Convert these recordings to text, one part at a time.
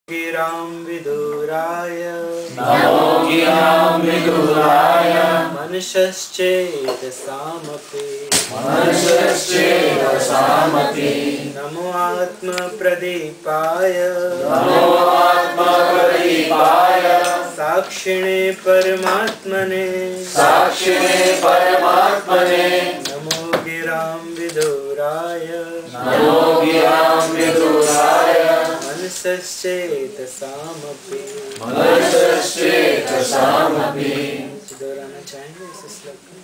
गिरां विदुराय नमो गिरां विदुराय मनुष्यश्चेतसामपि नमो आत्मप्रदीपाय साक्षिणे परमात्मने नमो गिरां विदुराय मनुष्यश्चेतसामपि दोहराना चाहेंगे इस श्लोक को?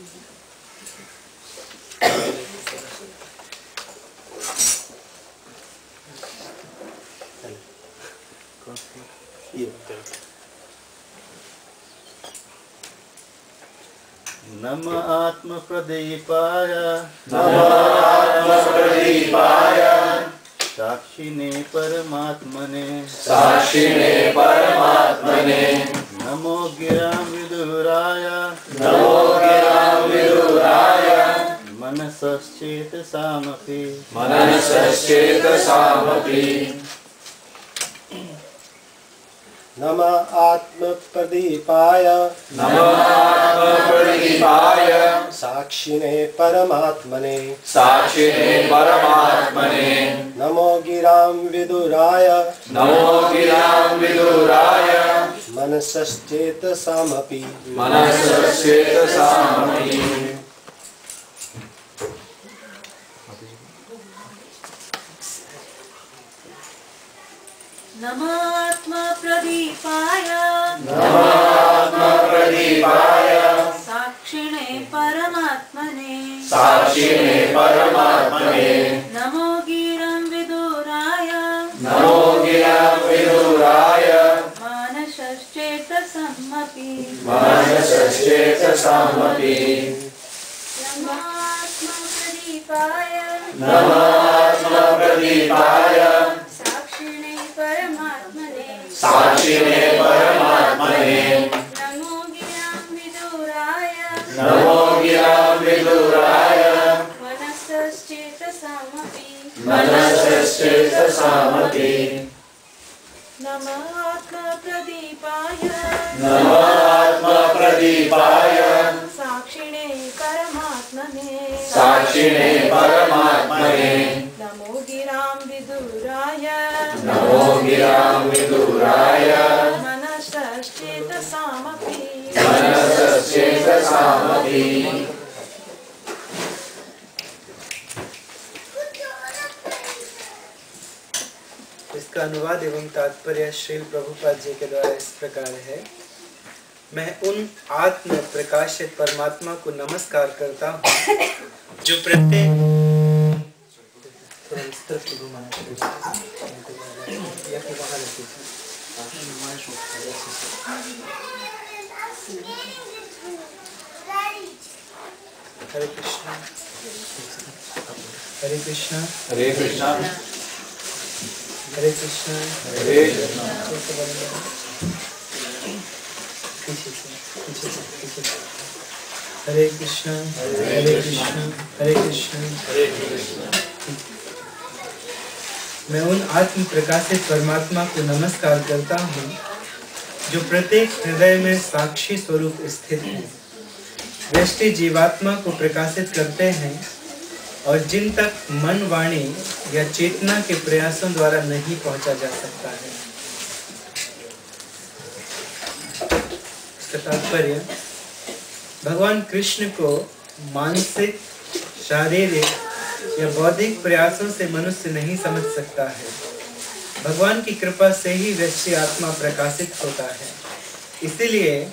नम आत्मप्रदीपाय साक्षिणे परमात्मने नमो गिरां विदुराय मनसश्चेतसामपि नम आत्मप्रदीपाय साक्षिणे परमात्मने नमो गिरां विदुराय मनसश्चेतसामपि नमात्मप्रदीपाय साक्षिणे परमात्मने नमो गिरां विदुराय मानसश्चेतसामपि नमात्मप्रदीपाय साक्षिणे परमात्मने नमो गिरां विदुराय मनसश्चेतसामपि नमात्मप्रदीपाय साक्षिणे परमात्मने नमो गिरां विदुराय मनसश्चेतसामपि इसका अनुवाद एवं तात्पर्य श्रील प्रभुपाद जी के द्वारा इस प्रकार है। मैं उन आत्म प्रकाशित परमात्मा को नमस्कार करता हूँ जो प्रत्येक हरे कृष्णा हरे कृष्णा हरे कृष्णा हरे कृष्णा हरे कृष्णा हरे कृष्णा हरे कृष्णा हरे कृष्णा हरे कृष्णा। मैं उन आत्म प्रकाशित परमात्मा को नमस्कार करता हूँ जो प्रत्येक हृदय में साक्षी स्वरूप स्थित है, व्यष्टि जीवात्मा को प्रकाशित करते हैं और जिन तक मन, वाणी या चेतना के प्रयासों द्वारा नहीं पहुंचा जा सकता है। इसका तात्पर्य भगवान कृष्ण को मानसिक, शारीरिक या बौद्धिक प्रयासों से मनुष्य नहीं समझ सकता है। भगवान की कृपा से ही व्यष्टि आत्मा प्रकाशित होता है। इसीलिए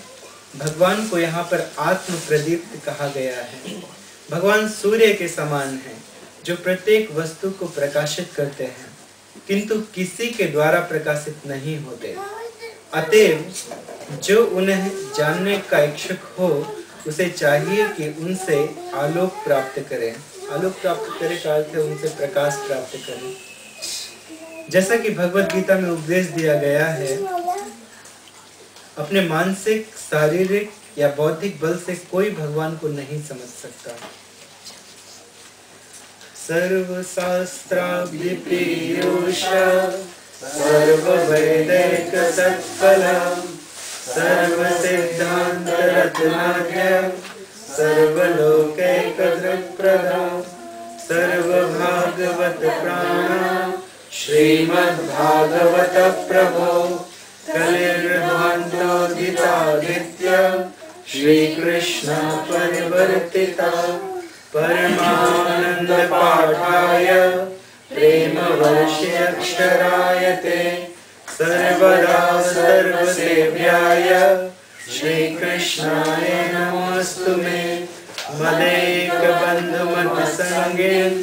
भगवान को यहाँ पर आत्म प्रदीप्त कहा गया है। भगवान सूर्य के समान हैं, जो प्रत्येक वस्तु को प्रकाशित करते हैं, किंतु किसी के द्वारा प्रकाशित नहीं होते। अतएव जो उन्हें जानने का इच्छुक हो, उसे चाहिए कि उनसे आलोक प्राप्त करें। आलोक प्राप्त करे का अर्थ है उनसे प्रकाश प्राप्त करें। जैसा कि भगवद गीता में उपदेश दिया गया है, अपने मानसिक, शारीरिक या बौद्धिक बल से कोई भगवान को नहीं समझ सकता। सर्वशास्त्राभ्युपेयुष सर्ववैदिक सत्फलम् सर्वसिद्धान्तरत्नाढ्यम् सर्वलोकैकदृक्प्रदम् सर्वभागवत प्राणम् श्रीमद्भागवत प्रभो कलिर्ध्वन्तोदितादित्यम् श्रीकृष्ण परिवर्तिता परमानंद पाठाय प्रेमवर्षे अक्षरायते सर्वदा सर्वसेव्याय श्रीकृष्णाय नमोऽस्तु मे मदेक बन्धुमतसंगेन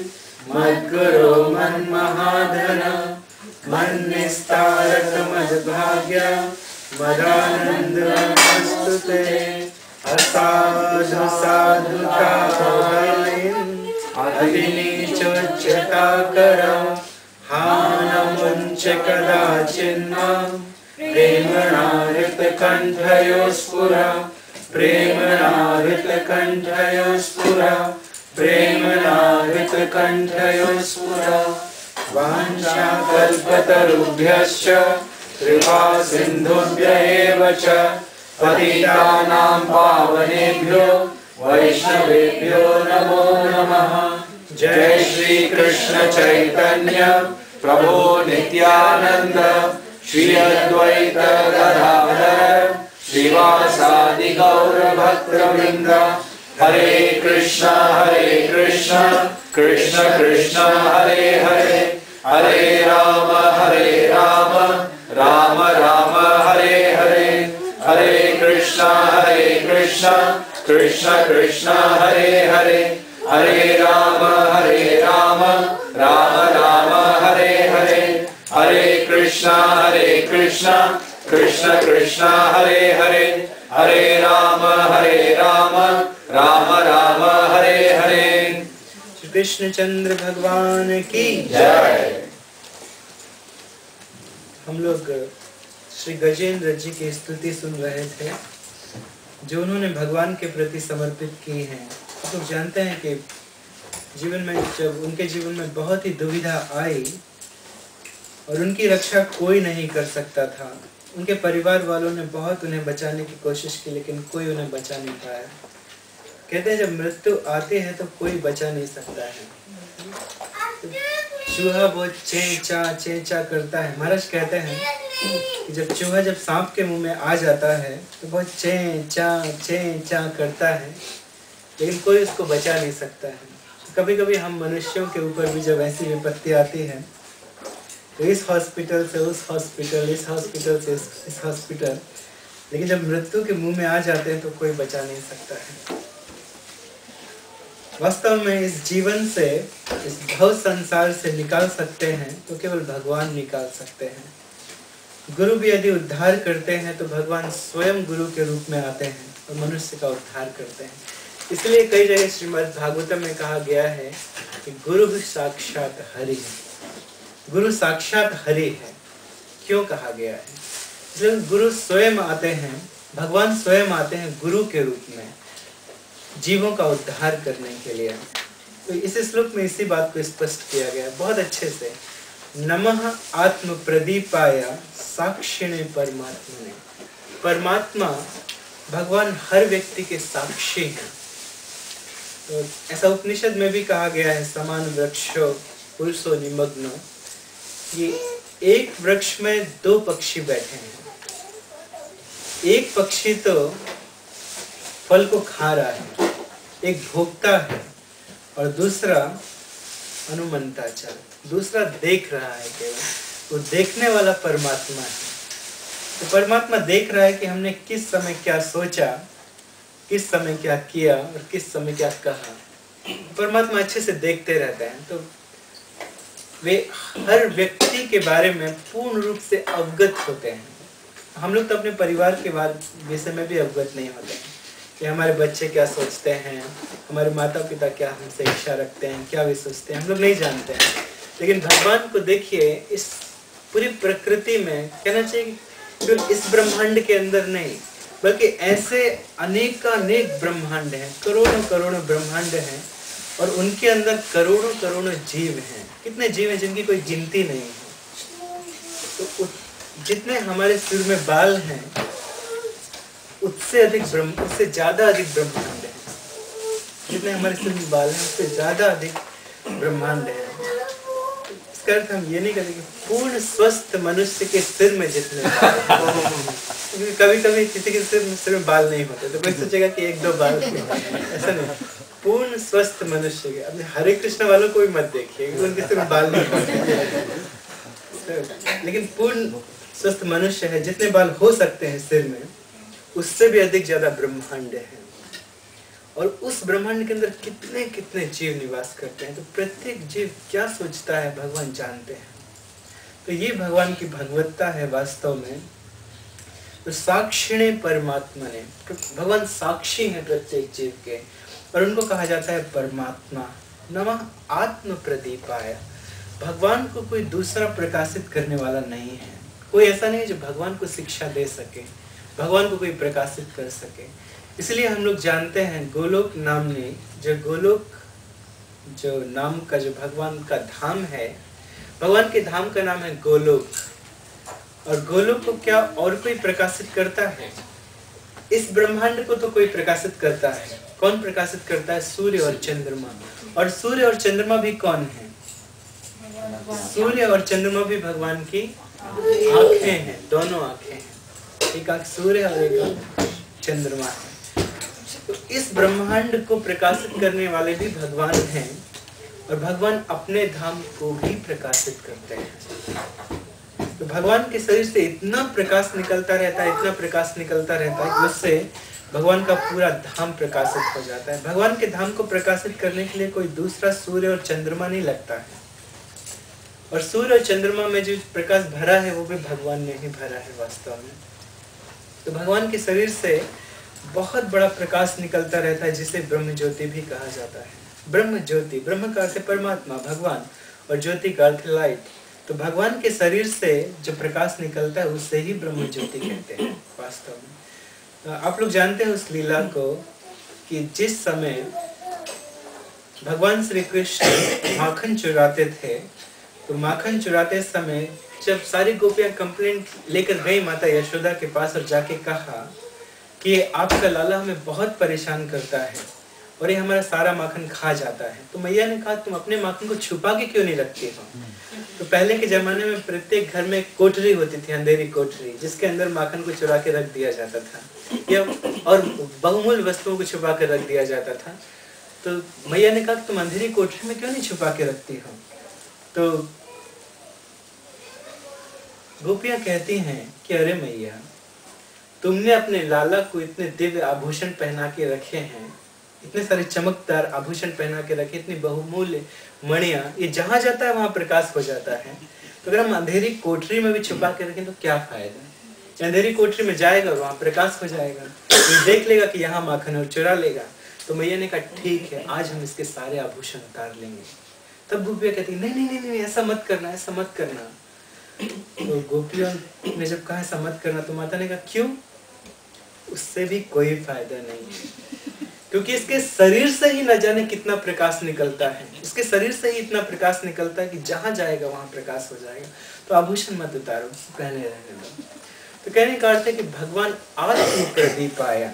मद्गुरो मन्महाधन मन्निस्तारक मद्भाग्य मदानन्दमस्तु ते असाधु साधुतायन् अतिनीचोच्चता करं हानमुञ्च कदाचिन्मां प्रेमणाहृतकण्ठयो स्फुरा प्रेमणाहृतकण्ठयो स्फुरा प्रेमणाहृतकण्ठयो स्फुरा वाञ्छाकल्पतरुभ्यश्च कृपा सिन्धुभ्य एव च पतितानां पावनेभ्यो वैष्णवेभ्यो नमो नमः। जय श्री कृष्ण चैतन्य प्रभु नित्यानंद श्री अद्वैत गदाधर श्रीवासादि गौर भक्तवृंद हरे कृष्ण कृष्ण कृष्ण हरे हरे हरे राम राम राम हरे हरे हरे कृष्ण कृष्ण कृष्ण हरे हरे हरे राम राम राम हरे हरे हरे कृष्ण कृष्ण कृष्ण हरे हरे हरे राम राम राम हरे हरे। श्री कृष्णचंद्र भगवान की जय। हम लोग श्री गजेंद्र जी की स्तुति सुन रहे थे जो उन्होंने भगवान के प्रति समर्पित की हैं। आप लोग जानते हैं कि जीवन में जब उनके जीवन में बहुत ही दुविधा आई और उनकी रक्षा कोई नहीं कर सकता था, उनके परिवार वालों ने बहुत उन्हें बचाने की कोशिश की लेकिन कोई उन्हें बचा नहीं पाया। कहते हैं जब मृत्यु आती है तो कोई बचा नहीं सकता है। चूहा बहुत चेंचा करता है। महाराज कहते हैं कि जब चूहा जब सांप के मुंह में आ जाता है तो बहुत चेंचा करता है लेकिन कोई उसको बचा नहीं सकता है। कभी कभी हम मनुष्यों के ऊपर भी जब ऐसी विपत्ति आती है तो इस हॉस्पिटल से उस हॉस्पिटल, इस हॉस्पिटल से इस हॉस्पिटल, लेकिन जब मृत्यु के मुंह में आ जाते हैं तो कोई बचा नहीं सकता है। वास्तव में इस जीवन से, इस भव संसार से निकाल सकते हैं तो केवल भगवान निकाल सकते हैं। गुरु भी यदि उद्धार करते हैं तो भगवान स्वयं गुरु के रूप में आते हैं और मनुष्य का उद्धार करते हैं। इसलिए कई जगह श्रीमद् भागवतम में कहा गया है कि गुरु साक्षात हरि है। गुरु साक्षात हरि है। क्यों कहा गया है? इसलिए गुरु स्वयं आते हैं, भगवान स्वयं आते हैं गुरु के रूप में जीवों का उद्धार करने के लिए। तो इस श्लोक में इसी बात को स्पष्ट किया गया बहुत अच्छे से। नमः आत्म प्रदीपाय साक्षिणे परमात्मने। परमात्मा भगवान हर व्यक्ति के साक्षी हैं। तो ऐसा उपनिषद में भी कहा गया है, समान वृक्षो पुरुषो निमग्नो। ये एक वृक्ष में दो पक्षी बैठे हैं। एक पक्षी तो फल को खा रहा है, एक भोगता है और दूसरा अनुमंता चल, दूसरा देख रहा है। केवल वो देखने वाला परमात्मा है। तो परमात्मा देख रहा है कि हमने किस समय क्या सोचा, किस समय क्या किया और किस समय क्या कहा। परमात्मा अच्छे से देखते रहते हैं। तो वे हर व्यक्ति के बारे में पूर्ण रूप से अवगत होते हैं। हम लोग तो अपने परिवार के विषय में भी अवगत नहीं होते हैं कि हमारे बच्चे क्या सोचते हैं, हमारे माता पिता क्या हमसे इच्छा रखते हैं, क्या वे सोचते हैं, हम लोग नहीं जानते हैं। लेकिन भगवान को देखिए, इस पूरी प्रकृति में, कहना चाहिए केवल इस ब्रह्मांड के अंदर नहीं बल्कि ऐसे अनेकानेक ब्रह्मांड हैं, करोड़ों करोड़ों ब्रह्मांड हैं और उनके अंदर करोड़ों करोड़ों जीव हैं। कितने जीव हैं जिनकी कोई गिनती नहीं है। तो जितने हमारे सिर में बाल हैं उससे ज्यादा अधिक ब्रह्मांड है। जितने हमारे सिर में बाल हैं उससे ज्यादा अधिक ब्रह्मांड है। इसका अर्थ हम ये नहीं करेंगे कि पूर्ण स्वस्थ मनुष्य के सिर में जितने कभी कभी किसी के सिर में बाल नहीं होते तो कोई सोचेगा कि 1-2 बाल, ऐसा नहीं। पूर्ण स्वस्थ मनुष्य के, अपने हरे कृष्ण वालों को भी मत देखिए क्योंकि उनके सिर में बाल नहीं होते, लेकिन पूर्ण स्वस्थ मनुष्य है, जितने बाल हो सकते हैं सिर में उससे भी अधिक ज्यादा ब्रह्मांड है। और उस ब्रह्मांड के अंदर कितने कितने जीव निवास करते हैं। तो प्रत्येक जीव क्या सोचता है भगवान जानते हैं। तो ये भगवान की भगवत्ता है वास्तव में। तो साक्षिणे परमात्मा ने, भगवान साक्षी है प्रत्येक जीव के और उनको कहा जाता है परमात्मा। नमः आत्म प्रदीपाय। भगवान को कोई दूसरा प्रकाशित करने वाला नहीं है। कोई ऐसा नहीं है जो भगवान को शिक्षा दे सके, भगवान को कोई प्रकाशित कर सके। इसलिए हम लोग जानते हैं गोलोक नाम ने, जो नाम का जो भगवान का धाम है, भगवान के धाम का नाम है गोलोक। और गोलोक को क्या और कोई प्रकाशित करता है? इस ब्रह्मांड को तो कोई प्रकाशित करता है। कौन प्रकाशित करता है? सूर्य और चंद्रमा। और सूर्य और चंद्रमा भी कौन है? सूर्य और चंद्रमा भी भगवान की आंखें हैं, दोनों आंखें हैं। एक आंख सूर्य और एक आंख चंद्रमा है। तो इस ब्रह्मांड को प्रकाशित करने वाले भी भगवान हैं और भगवान अपने धाम को भी प्रकाशित करते हैं। तो भगवान के शरीर से इतना प्रकाश निकलता रहता है, इतना प्रकाश निकलता रहता है कि उससे भगवान का पूरा धाम प्रकाशित हो जाता है। भगवान के धाम को प्रकाशित करने के लिए कोई दूसरा सूर्य और चंद्रमा नहीं लगता है। और सूर्य और चंद्रमा में जो प्रकाश भरा है वो भी भगवान ने ही भरा है वास्तव में। तो भगवान के शरीर से बहुत बड़ा प्रकाश निकलता रहता है जिसे ब्रह्म ज्योति भी कहा जाता है। ब्रह्म ज्योति, ब्रह्म का अर्थ परमात्मा भगवान और ज्योति का अर्थ लाइट। तो भगवान के शरीर से जो प्रकाश निकलता है उससे ही ब्रह्म ज्योति कहते हैं वास्तव में। तो आप लोग जानते हैं उस लीला को कि जिस समय भगवान श्री कृष्ण माखन चुराते थे, तो माखन चुराते समय जब सारी गोपियां कंप्लेंट लेकर गई माता यशोदा के पास और जाके कहा कि आपका लाला हमें बहुत परेशान करता है और ये हमारा सारा माखन खा जाता है, तो मैया ने कहा तुम अपने माखन को छुपा के क्यों नहीं रखती हो? तो पहले के जमाने में प्रत्येक घर में कोठरी होती थी, अंधेरी कोठरी, जिसके अंदर माखन को चुरा के रख दिया जाता था या और बहुमूल्य वस्तुओं को छुपा के रख दिया जाता था। तो मैया ने कहा तुम अंधेरी कोठरी में क्यों नहीं छुपा के रखती हो? तो गोपियां कहती हैं कि अरे मैया, तुमने अपने लाला को इतने दिव्य आभूषण पहना के रखे हैं, इतने सारे चमकदार आभूषण पहना के रखे, इतनी बहुमूल्य मणियां, ये जहां जाता है वहां प्रकाश हो जाता है। तो अगर हम अंधेरी कोठरी में भी छुपा के रखें तो क्या फायदा? अंधेरी कोठरी में जाएगा और वहां प्रकाश हो जाएगा, तो देख लेगा कि यहाँ माखन और चुरा लेगा। तो मैया ने कहा ठीक है, आज हम इसके सारे आभूषण उतार लेंगे। तब गोपियां कहती नहीं नहीं नहीं नहीं, ऐसा मत करना, ऐसा मत करना। तो गोपियों ने जब कहा ऐसा मत करना, तो माता ने कहा क्यों? उससे भी कोई फायदा नहीं है, क्योंकि इसके शरीर से ही न जाने कितना प्रकाश निकलता है। इसके शरीर से ही इतना प्रकाश निकलता है कि जहां जाएगा वहां प्रकाश हो जाएगा। तो आभूषण मत उतारो, पहले रहने दो। तो कहने का अर्थ है कि भगवान आत्म प्रदीपाय,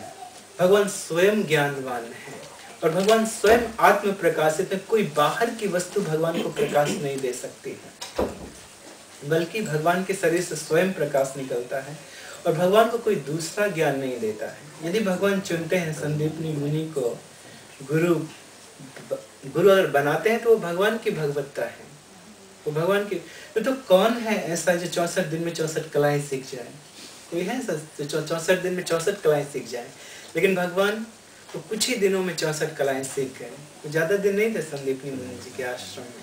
भगवान स्वयं ज्ञानवान है और भगवान स्वयं आत्म प्रकाशित है। कोई बाहर की वस्तु भगवान को प्रकाश नहीं दे सकती है, बल्कि भगवान के शरीर से स्वयं प्रकाश निकलता है और भगवान को कोई दूसरा ज्ञान नहीं देता है। यदि भगवान चुनते हैं संदीपनी मुनि को गुरु अगर बनाते हैं तो वो भगवान की भगवत्ता है, वो भगवान की। तो कौन है ऐसा जो 64 दिन में 64 कलाएं सीख जाए? कोई है ऐसा जो 64 दिन में 64 कलाएं सीख जाए? लेकिन भगवान तो कुछ ही दिनों में 64 कलाएं सीख गए। तो ज्यादा दिन नहीं थे संदीपनी मुनि जी के आश्रम में।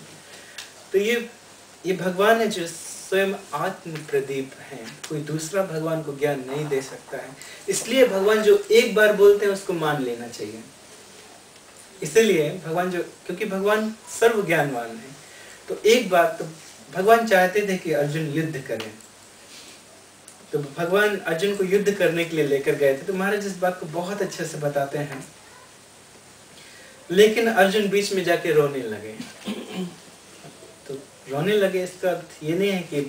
तो ये भगवान है जो स्वयं आत्म प्रदीप है, कोई दूसरा भगवान को ज्ञान नहीं दे सकता है। इसलिए भगवान जो एक बार बोलते हैं उसको मान लेना चाहिए। इसलिए भगवान जो, क्योंकि भगवान सर्व ज्ञानवान है, तो एक बार तो भगवान चाहते थे कि अर्जुन युद्ध करे, तो भगवान अर्जुन को युद्ध करने के लिए लेकर गए थे। तो महाराज इस बात को बहुत अच्छे से बताते हैं, लेकिन अर्जुन बीच में जाके रोने लगे। तो रोने लगे इसका अर्थ ये नहीं है कि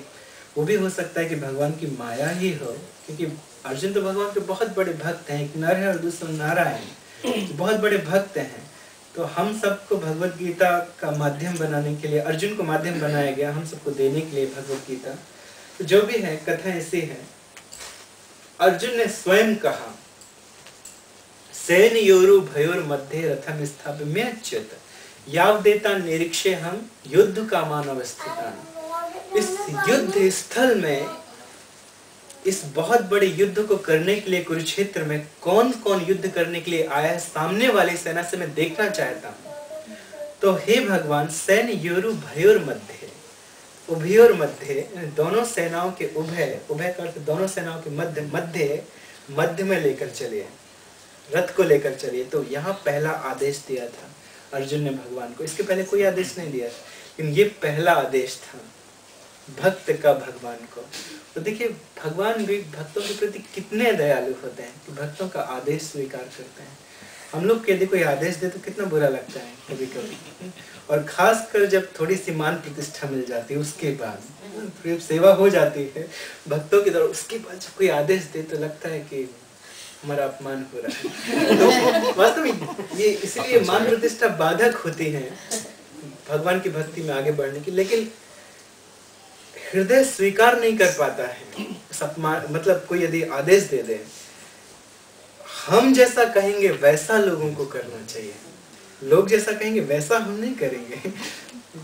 वो भी हो सकता है कि भगवान की माया ही हो, क्योंकि अर्जुन तो भगवान के बहुत बड़े भक्त हैं, एक नर है और दूसरा नारायण, तो बहुत बड़े भक्त हैं। तो हम सबको भगवत गीता का माध्यम बनाने के लिए अर्जुन को माध्यम बनाया गया, हम सबको देने के लिए भगवत गीता। तो जो भी है कथा ऐसी है, अर्जुन ने स्वयं कहा सेनयोरु भयोर मध्य रथम स्थाप्यम्यच्युत यावदेता निरीक्षे हम युद्ध कामान अवस्थितान। इस युद्ध स्थल में, इस बहुत बड़े युद्ध को करने के लिए कुरुक्षेत्र में कौन कौन युद्ध करने के लिए आया है, सामने वाली सेना से मैं देखना चाहता हूँ। तो हे भगवान, सेनयोरु भयोर मध्य, उभयोर मध्य, दोनों सेनाओं के उभय, उभय का अर्थ दोनों सेनाओं के मध्य में लेकर चलिए, रथ को लेकर चलिए। तो यहाँ पहला आदेश दिया था अर्जुन ने भगवान को, इसके पहले कोई आदेश नहीं दिया, लेकिन ये पहला आदेश था भक्त का भगवान को। तो देखिए भगवान भी भक्तों के प्रति कितने दयालु होते हैं कि भक्तों का आदेश स्वीकार करते हैं। हम लोग के यदि कोई आदेश दे तो कितना बुरा लगता है कभी कभी, और खासकर जब थोड़ी सी मान प्रतिष्ठा मिल जाती है, उसके बाद थोड़ी सेवा हो जाती है भक्तों की तरफ, उसके बाद जब कोई आदेश दे तो लगता है कि हमारा अपमान हो रहा है। तो वास्तव में ये इसलिए मान प्रतिष्ठा बाधक होती है भगवान की भक्ति में आगे बढ़ने की, लेकिन हृदय स्वीकार नहीं कर पाता है अपमान। मतलब कोई यदि आदेश दे दे, हम जैसा कहेंगे वैसा लोगों को करना चाहिए, लोग जैसा कहेंगे वैसा हम नहीं करेंगे।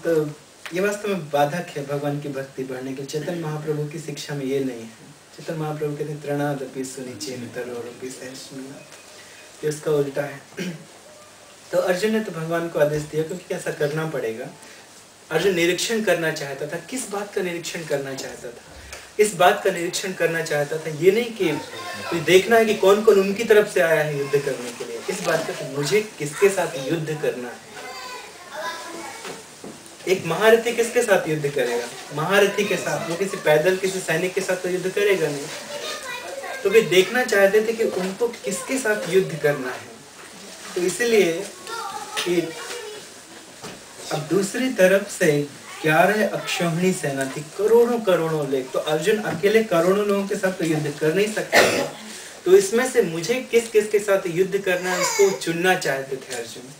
तो ये वास्तव में बाधक है भगवान की भक्ति बढ़ने के। चैतन्य महाप्रभु की शिक्षा में ये नहीं है। चैतन्य महाप्रभु कहते हैं तृणादपि सुनिचेन तरोरपि सहिष्णुना, ये उसका उल्टा है। तो अर्जुन ने तो भगवान को आदेश दिया क्योंकि ऐसा करना पड़ेगा। अर्जुन निरीक्षण करना चाहता था। किस बात का निरीक्षण करना चाहता था? इस बात का निरीक्षण करना चाहता था, ये नहीं कि देखना है कि कौन कौन उनकी तरफ से आया है युद्ध करने के लिए। इस बात का मुझे किसके साथ युद्ध करना है। एक महारथी किसके साथ युद्ध करेगा? महारथी के साथ। वो किसी पैदल किसी सैनिक के साथ तो युद्ध करेगा नहीं। तो वे देखना चाहते थे कि उनको किसके साथ युद्ध करना है। तो इसलिए अब दूसरी तरफ से 11 अक्षौहिणी सेना थी, करोड़ों करोड़ों लोग। तो अर्जुन अकेले करोड़ों लोगों के साथ तो युद्ध कर नहीं सकते थे। तो इसमें से मुझे किस किस के साथ युद्ध करना है इसको चुनना चाहते थे अर्जुन।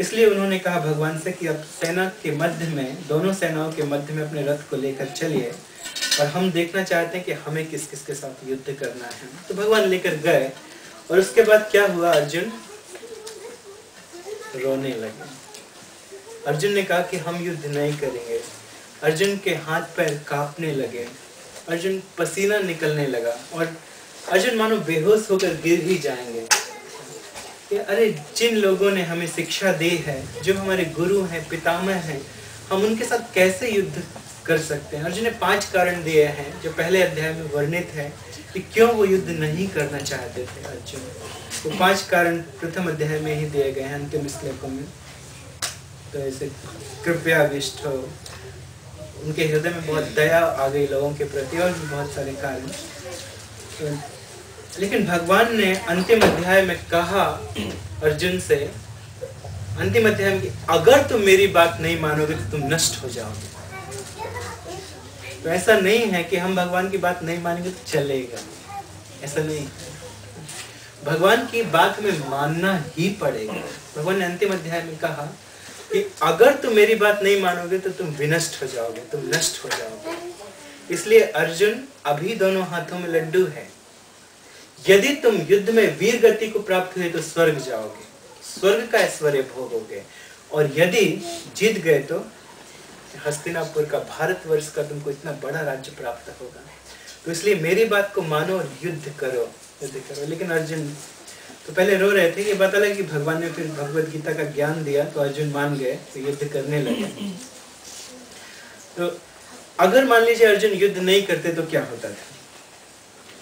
इसलिए उन्होंने कहा भगवान से कि अब सेना के मध्य में, दोनों सेनाओं के मध्य में अपने रथ को लेकर चलिए और हम देखना चाहते हैं कि हमें किस किस के साथ युद्ध करना है। तो भगवान लेकर गए और उसके बाद क्या हुआ, अर्जुन रोने लगे। अर्जुन ने कहा कि हम युद्ध नहीं करेंगे। अर्जुन के हाथ पैर कांपने लगे, अर्जुन पसीना निकलने लगा और अर्जुन मानो बेहोश होकर गिर ही जाएंगे कि अरे जिन लोगों ने हमें शिक्षा दी है, जो हमारे गुरु हैं, पितामह हैं, हम उनके साथ कैसे युद्ध कर सकते हैं। अर्जुन ने 5 कारण दिए हैं जो पहले अध्याय में वर्णित है कि क्यों वो युद्ध नहीं करना चाहते थे अर्जुन। तो 5 कारण प्रथम अध्याय में ही दिए गए हैं अंतिम श्लोकों में। तो ऐसे कृपया विष्ट हो, उनके हृदय में बहुत दया आ गई लोगों के प्रति और भी बहुत सारे कारण। तो लेकिन भगवान ने अंतिम अध्याय में कहा अर्जुन से, अंतिम अध्याय में, अगर तुम मेरी बात नहीं मानोगे तो तुम नष्ट हो जाओगे। तो ऐसा नहीं है कि हम भगवान की बात नहीं मानेंगे तो चलेगा, ऐसा नहीं। भगवान की बात में मानना ही पड़ेगा। भगवान ने अंतिम अध्याय में कहा कि अगर तुम मेरी बात नहीं मानोगे तो तुम विनष्ट हो जाओगे, तुम नष्ट हो जाओगे। इसलिए अर्जुन अभी दोनों हाथों में लड्डू है। यदि तुम युद्ध में वीर गति को प्राप्त हुए तो स्वर्ग जाओगे, स्वर्ग का ऐश्वर्य भोगोगे, और यदि जीत गए तो हस्तिनापुर का, भारतवर्ष का तुमको इतना बड़ा राज्य प्राप्त होगा। तो इसलिए मेरी बात को मानो और युद्ध करो, युद्ध करो। लेकिन अर्जुन तो पहले रो रहे थे। ये पता लगा कि भगवान ने फिर भगवत गीता का ज्ञान दिया तो अर्जुन मान गए, तो युद्ध करने लगे। तो अगर मान लीजिए अर्जुन युद्ध नहीं करते तो क्या होता था?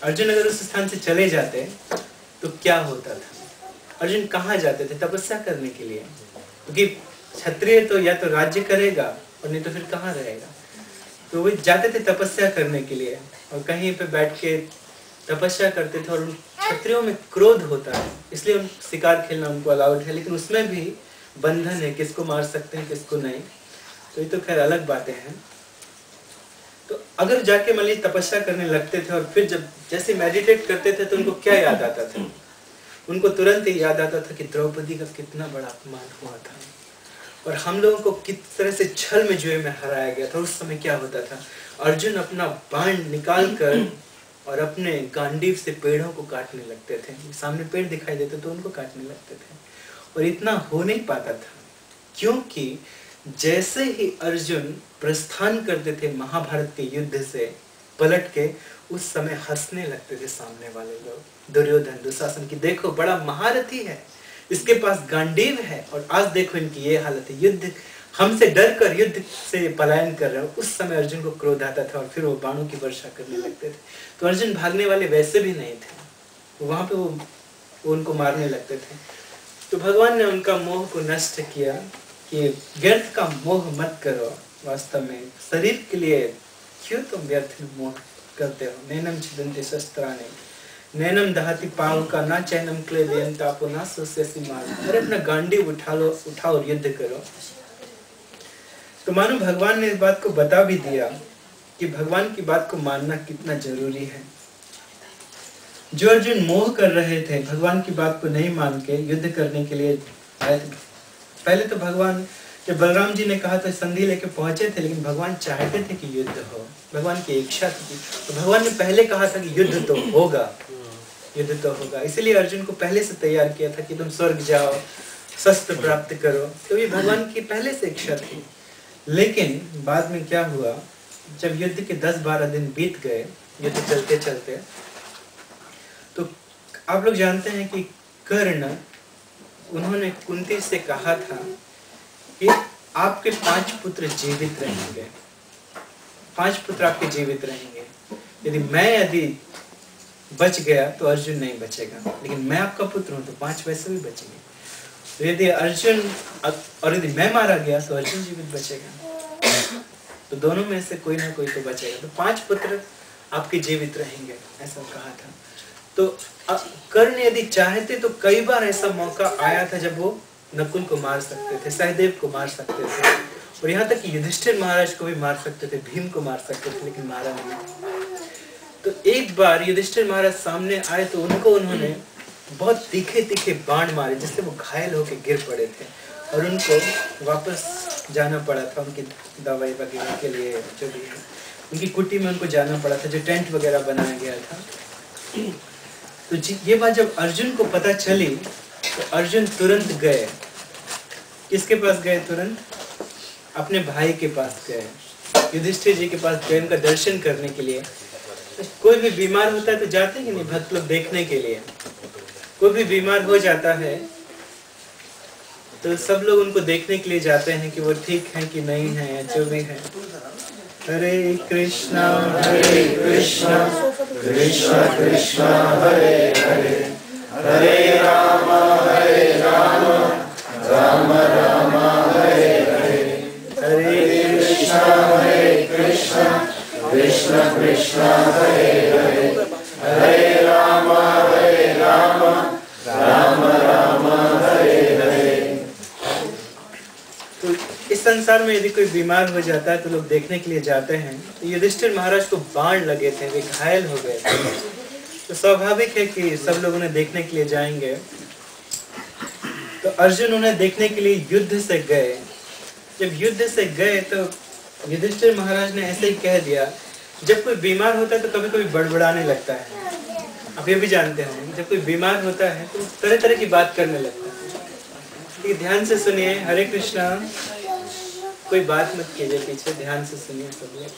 अर्जुन अगर उस स्थान से चले जाते तो क्या होता था? अर्जुन कहाँ जाते थे? तपस्या करने के लिए, क्योंकि क्षत्रिय तो या तो राज्य करेगा और नहीं तो फिर कहाँ रहेगा। तो वो जाते थे तपस्या करने के लिए और कहीं पे बैठ के तपस्या करते थे। और क्षत्रियों में क्रोध होता है, इसलिए उन शिकार खेलना उनको अलाउड है, लेकिन उसमें भी बंधन है, किसको मार सकते हैं किसको नहीं। तो ये तो खैर अलग बातें हैं। तो अगर जाके मान लीजिए तपस्या करने लगते थे और फिर जब जैसे मेडिटेट करते थे तो उनको क्या याद आता था? उनको तुरंत ही याद आता था कि द्रौपदी का कितना बड़ा अपमान हुआ था और हम लोगों को किस तरह से छल में जुए में हराया गया था। उस समय क्या होता था, अर्जुन अपना बाण निकाल कर और अपने गांडीव से पेड़ों को काटने लगते थे। सामने पेड़ दिखाई देते तो उनको काटने लगते थे और इतना हो नहीं पाता था क्योंकि जैसे ही अर्जुन प्रस्थान करते थे महाभारत के युद्ध से पलट के, उस समय हंसने लगते थे सामने वाले लोग, दुर्योधन दुशासन की, देखो बड़ा महारथी है, इसके पास गांडीव है और आज देखो इनकी ये हालत है, युद्ध हमसे डर कर युद्ध से पलायन कर रहे हो। उस समय अर्जुन को क्रोध आता था और फिर वो बाणों की वर्षा करने लगते थे। तो अर्जुन भागने वाले वैसे भी नहीं थे, वहां पे वो उनको मारने लगते थे। तो भगवान ने उनका मोह को नष्ट किया कि व्यर्थ का मोह मत करो, वास्तव में शरीर के लिए क्यों तुम व्यर्थ में मोह करते हो। नैनम छिदन्ति शस्त्राणि नैनम दहति पावका ना चैनम क्लेदयन् तापो ना सोस्यसि मार्ग। अरे अपना गांडीव उठाओ और युद्ध करो। तो मानो भगवान ने इस बात को बता भी दिया कि भगवान की बात को मानना कितना जरूरी है। जो अर्जुन मोह कर रहे थे, भगवान की बात को नहीं मान के युद्ध करने के लिए आए थे। पहले तो भगवान जब बलराम जी ने कहा तो संधि लेके पहुंचे थे, लेकिन भगवान चाहते थे कि युद्ध हो, भगवान की इच्छा थी। तो भगवान ने पहले कहा था कि युद्ध तो होगा, युद्ध तो होगा। इसलिए अर्जुन को पहले से तैयार किया था कि तुम स्वर्ग जाओ, शस्त्र प्राप्त करो। तो ये भगवान की पहले से इच्छा थी। लेकिन बाद में क्या हुआ, जब युद्ध के 10-12 दिन बीत गए, युद्ध चलते चलते, तो आप लोग जानते हैं कि कर्ण, उन्होंने कुंती से कहा था कि आपके 5 पुत्र जीवित रहेंगे, 5 पुत्र आपके जीवित रहेंगे। यदि बच गया तो अर्जुन नहीं बचेगा, लेकिन मैं आपका पुत्र हूं तो 5 वैसे भी बचेंगे। तो यदि अर्जुन और यदि मैं मारा गया तो अर्जुन जीवित बचेगा, तो दोनों में से कोई ना कोई तो बचेगा। तो 5 पुत्र आपके जीवित रहेंगे, ऐसा कहा था। तो कर्ण यदि चाहते तो कई बार ऐसा मौका आया था जब वो नकुल को मार सकते थे, सहदेव को मार सकते थे, और यहाँ तक कि युधिष्ठिर महाराज को भी मार सकते थे, भीम को मार सकते थे, लेकिन मारा नहीं। तो एक बार युधिष्ठिर महाराज सामने आए तो उन्होंने बहुत तीखे तीखे बाण मारे, जिससे वो घायल होकर गिर पड़े थे और उनको वापस जाना पड़ा था उनकी दवाई वगैरह के लिए, जो भी है उनकी कुटी में उनको जाना पड़ा था, जो टेंट वगैरह बनाया गया था। तो ये बात जब अर्जुन को पता चली तो अर्जुन तुरंत गए, किसके पास गए? तुरंत अपने भाई के पास गए, युधिष्ठिर जी के पास गए, उनका दर्शन करने के लिए। तो कोई भी बीमार होता है तो जाते हैं कि नहीं भक्त लोग देखने के लिए, कोई भी बीमार हो जाता है तो सब लोग उनको देखने के लिए जाते हैं कि वो ठीक है कि नहीं है, जो भी है। हरे कृष्णा कृष्णा कृष्णा हरे हरे, हरे राम राम राम हरे हरे, हरे कृष्णा कृष्णा कृष्णा हरे हरे, हरे राम राम राम हरे हरे। तो इस संसार में यदि कोई बीमार हो जाता है तो लोग देखने के लिए जाते हैं। तो युधिष्ठिर महाराज को बाण लगे थे, वे घायल हो गए थे, तो स्वाभाविक है कि सब लोग उन्हें देखने के लिए जाएंगे। तो अर्जुन उन्हें देखने के लिए युद्ध से गए। जब युद्ध से गए तो युधिष्ठिर महाराज ने ऐसे ही कह दिया, जब कोई बीमार होता है तो कभी कभी बड़बड़ाने लगता है। आप ये भी जानते होंगे, जब कोई बीमार होता है तो तरह तरह की बात करने लगता है। ठीक, ध्यान से सुनिए। हरे कृष्णा, कोई बात मत कीजिए पीछे, ध्यान से सुनिए सब लोग।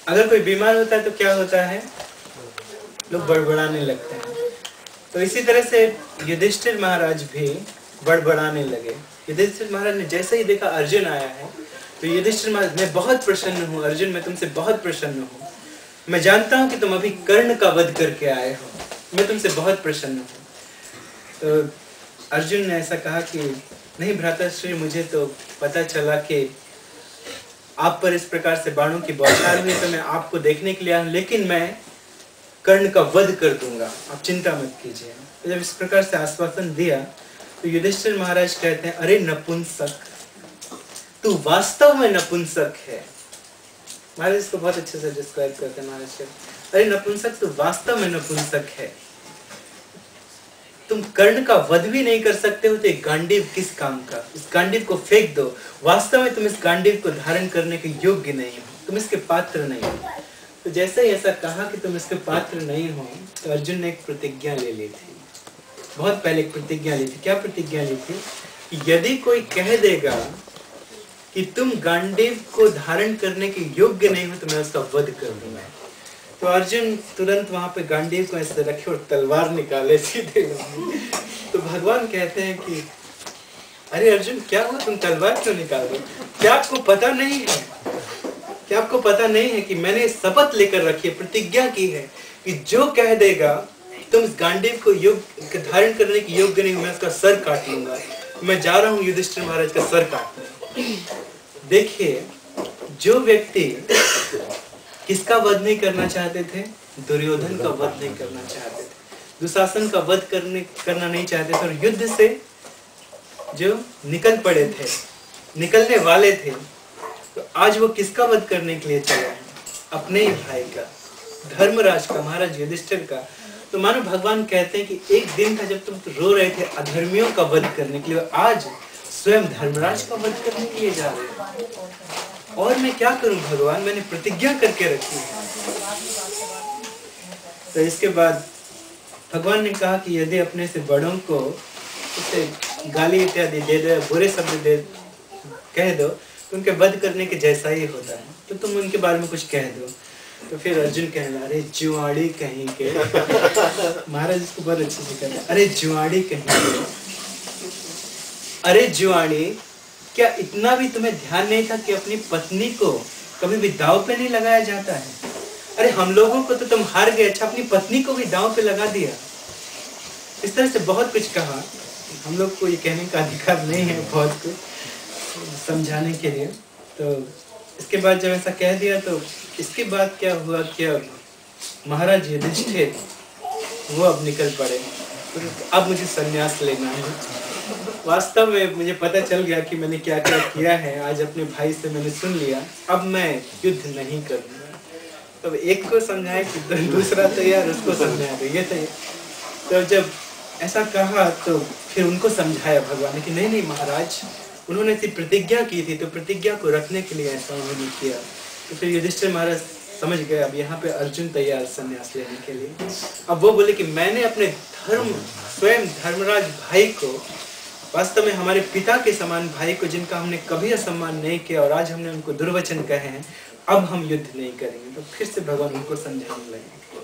अगर कोई बीमार होता है तो क्या होता है? लोग बड़बड़ाने लगते हैं। तो इसी तरह से युधिष्ठिर महाराज भी बड़बड़ाने लगे। युधिष्ठिर महाराज ने जैसे ही देखा अर्जुन आया है तो युधिष्ठिर महाराज, मैं बहुत प्रसन्न हूँ अर्जुन, मैं तुमसे बहुत प्रसन्न हूँ, मैं जानता हूँ कि तुम अभी कर्ण का वध करके आए हो, मैं तुमसे बहुत प्रसन्न हूँ। तो अर्जुन ने ऐसा कहा कि नहीं भ्राताश्री, मुझे तो पता चला कि आप पर इस प्रकार से बाणों की बौछार हुई तो मैं आपको देखने के लिए आया, लेकिन मैं कर्ण का वध कर दूंगा, आप चिंता मत कीजिए। तो जब इस प्रकार से आश्वासन दिया तो युधिष्ठिर महाराज कहते हैं, अरे नपुंसक, तू वास्तव में नपुंसक है। महाराज इसको बहुत अच्छे से डिस्क्राइब करते हैं महाराज। अरे नपुंसक, तू वास्तव में नपुंसक है। तुम कर्ण का वध भी नहीं कर सकते हो तो एक गांडीव किस काम का? इस गांडीव को फेंक दो। वास्तव में तुम इस गांडीव को धारण करने के योग्य नहीं हो, तुम इसके पात्र नहीं हो। तो जैसे ही ऐसा कहा कि तुम इसके पात्र नहीं हो, तो अर्जुन ने एक प्रतिज्ञा ले ली थी। बहुत पहले एक प्रतिज्ञा ली थी। क्या प्रतिज्ञा ली थी? कि यदि कोई कह देगा कि तुम गांडीव को धारण करने के योग्य नहीं हो तो मैं उसका वध कर दूंगा। तो अर्जुन तुरंत वहां पे गांडीव को ऐसे रखे और तलवार निकाले सीधे। तो भगवान कहते हैं कि अरे अर्जुन, क्या हुआ, तुम तलवार क्यों निकाल रहे हो? क्या आपको पता नहीं है, क्या आपको पता नहीं है कि मैंने शपथ लेकर रखी है, प्रतिज्ञा की है कि जो कह देगा तुम इस गांडीव को धारण करने के योग्य नहीं हो, मैं उसका सर काट लूंगा। मैं जा रहा हूँ युधिष्ठिर महाराज का सर काटने। देखिए, जो व्यक्ति किसका वध नहीं करना चाहते थे? दुर्योधन का वध नहीं करना चाहते थे, दुशासन का वध करना नहीं चाहते थे, और युद्ध से जो निकल पड़े थे, निकलने वाले थे, तो आज वो किसका वध करने के लिए चला है? अपने ही भाई का, धर्मराज का, महाराज युधिष्ठिर का। तो मानो भगवान कहते हैं कि एक दिन था जब तुम रो रहे थे अधर्मियों का वध करने के लिए, आज स्वयं धर्मराज का वध करने के लिए जा रहे हो। और मैं क्या करूं भगवान, मैंने प्रतिज्ञा करके रखी है। तो इसके बाद भगवान ने कहा कि यदि अपने से बड़ों को उसे गाली इत्यादि दे दो, बुरे शब्द कह दो, तो उनके वध करने के जैसा ही होता है। तो तुम उनके बारे में कुछ कह दो। तो फिर अर्जुन कहने लगा, अरे जुआड़ी कहीं के। महाराज इसको बहुत अच्छे से कहते हैं, अरे जुआड़ी कहीं के, अरे जुआड़ी, क्या इतना भी तुम्हें ध्यान नहीं था कि अपनी पत्नी को कभी भी दांव पे नहीं लगाया जाता है? अरे हम लोगों को तो तुम हार गए, अच्छा अपनी पत्नी को भी दांव पे लगा दिया। इस तरह से बहुत कुछ कहा। हम लोग को ये कहने का अधिकार नहीं है बहुत कुछ समझाने के लिए। तो इसके बाद जब ऐसा कह दिया, तो इसके बाद क्या हुआ, क्या महाराज युधिष्ठिर वो अब निकल पड़े, तो अब मुझे संन्यास लेना है। वास्तव में मुझे पता चल गया कि मैंने क्या क्या किया है। आज अपने भाई से मैंने सुन लिया, अब मैं युद्ध नहीं करूंगा। तो एक को समझाया कि दूसरा तैयार, उसको समझाया तो ये तैयार। तो जब ऐसा कहा तो फिर उनको समझाया भगवान ने कि नहीं नहीं महाराज, उन्होंने ऐसी प्रतिज्ञा की थी, तो प्रतिज्ञा को रखने के लिए ऐसा उन्होंने किया। तो फिर युधिष्ठिर महाराज समझ गए अब यहाँ पे अर्जुन तैयार संन्यास लेने के लिए। अब वो बोले कि मैंने अपने स्वयं धर्मराज भाई को, वास्तव में हमारे पिता के समान भाई को, जिनका हमने कभी असम्मान नहीं किया और आज हमने उनको दुर्वचन कहे हैं, अब हम युद्ध नहीं करेंगे। तो फिर से भगवान उनको समझाने लगे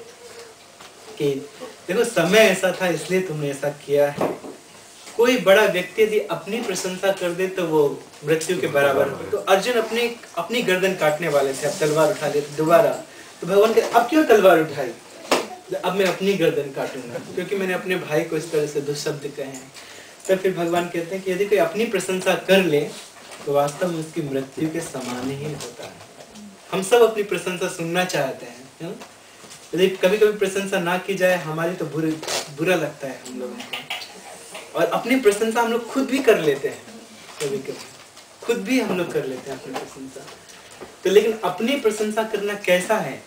कि देखो समय ऐसा था इसलिए तुमने ऐसा किया है। कोई बड़ा व्यक्ति यदि अपनी प्रशंसा कर दे तो वो मृत्यु के बराबर हो। तो अर्जुन अपनी गर्दन काटने वाले थे, अब तलवार उठा लेते दोबारा। तो भगवान कहते अब क्यों तलवार उठाई? अब मैं अपनी गर्दन काटूंगा क्योंकि मैंने अपने भाई को इस तरह से दुष्शब्द कहे हैं। तो फिर भगवान कहते हैं कि यदि कोई अपनी प्रशंसा कर ले तो वास्तव में उसकी मृत्यु के समान ही होता है। हम सब अपनी प्रशंसा सुनना चाहते हैं, यदि कभी कभी प्रशंसा ना की जाए हमारी तो बुरा लगता है हम लोगों को। और अपनी प्रशंसा हम लोग खुद भी कर लेते हैं, कभी कभी खुद भी हम लोग कर लेते हैं अपनी प्रशंसा। तो लेकिन अपनी प्रशंसा करना कैसा है?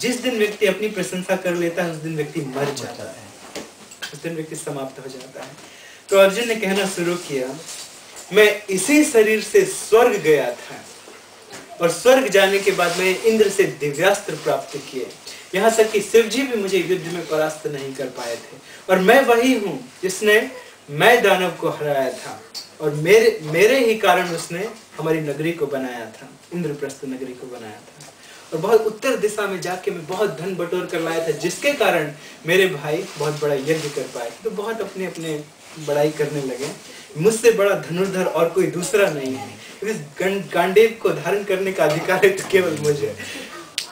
जिस दिन व्यक्ति अपनी प्रशंसा कर लेता है उस दिन व्यक्ति मर जाता है, उस दिन व्यक्ति समाप्त हो जाता है। तो अर्जुन ने कहना शुरू किया, मैं इसी शरीर से स्वर्ग गया था और स्वर्ग जाने के बाद मैं इंद्र से दिव्यास्त्र प्राप्त किए, यहाँ तक कि शिव जी भी मुझे युद्ध में परास्त नहीं कर पाए थे। और मैं वही हूँ जिसने मैं दानव को हराया था और मेरे ही कारण उसने हमारी नगरी को बनाया था, इंद्रप्रस्थ नगरी को बनाया था। और बहुत उत्तर दिशा में जाके मैं बहुत धन बटोर कर लाया था, जिसके कारण मेरे भाई बहुत बड़ा यज्ञ कर पाए। तो बहुत अपने अपने बड़ाई करने लगे, मुझसे बड़ा धनुर्धर और कोई दूसरा नहीं है, इस गांडीव को धारण करने का अधिकार है तो केवल मुझे।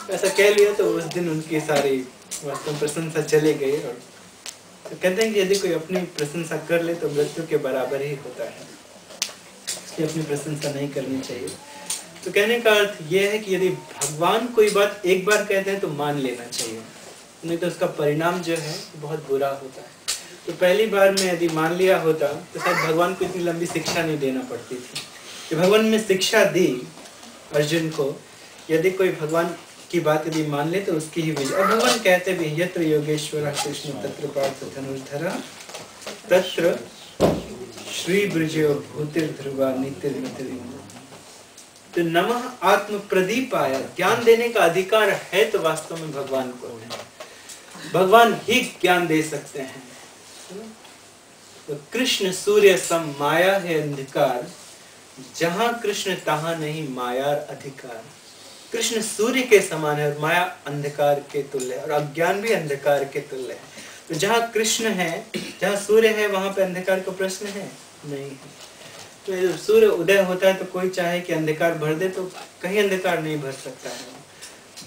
ऐसा कह लिया तो उस दिन उनकी सारी वास्तव प्रशंसा चले गई। और तो कहते हैं कि यदि कोई अपनी प्रशंसा कर ले तो मृत्यु के बराबर ही होता है, इसलिए अपनी प्रशंसा नहीं करनी चाहिए। तो कहने का अर्थ यह है कि यदि भगवान कोई बात एक बार कहते हैं तो मान लेना चाहिए, नहीं तो उसका परिणाम जो है बहुत बुरा होता है। तो पहली बार में यदि मान लिया होता तो शायद भगवान को इतनी लंबी शिक्षा नहीं देना पड़ती थी, कि भगवान ने शिक्षा दी अर्जुन को, यदि कोई भगवान की बात यदि मान ले तो उसकी ही विजय। और भगवान कहते भी यत्र योगेश्वर कृष्ण तत्र पार्थ धनुर्धरा तत्र श्री ब्रजो भूतिर ध्रुवा नित्य नित्य। तो नमः आत्म प्रदीपाय, ज्ञान देने का अधिकार है तो वास्तव में भगवान को है, भगवान ही ज्ञान दे सकते हैं। तो कृष्ण सूर्य सम माया है अंधकार, जहां कृष्ण तहां नहीं माया अधिकार। कृष्ण सूर्य के समान है और माया अंधकार के तुल्य है और अज्ञान भी अंधकार के तुल्य है। तो जहाँ कृष्ण है, जहाँ सूर्य है, वहां पे अंधकार का प्रश्न है नहीं है। तो जब सूर्य उदय होता है तो कोई चाहे कि अंधकार भर दे तो कहीं अंधकार नहीं भर सकता है।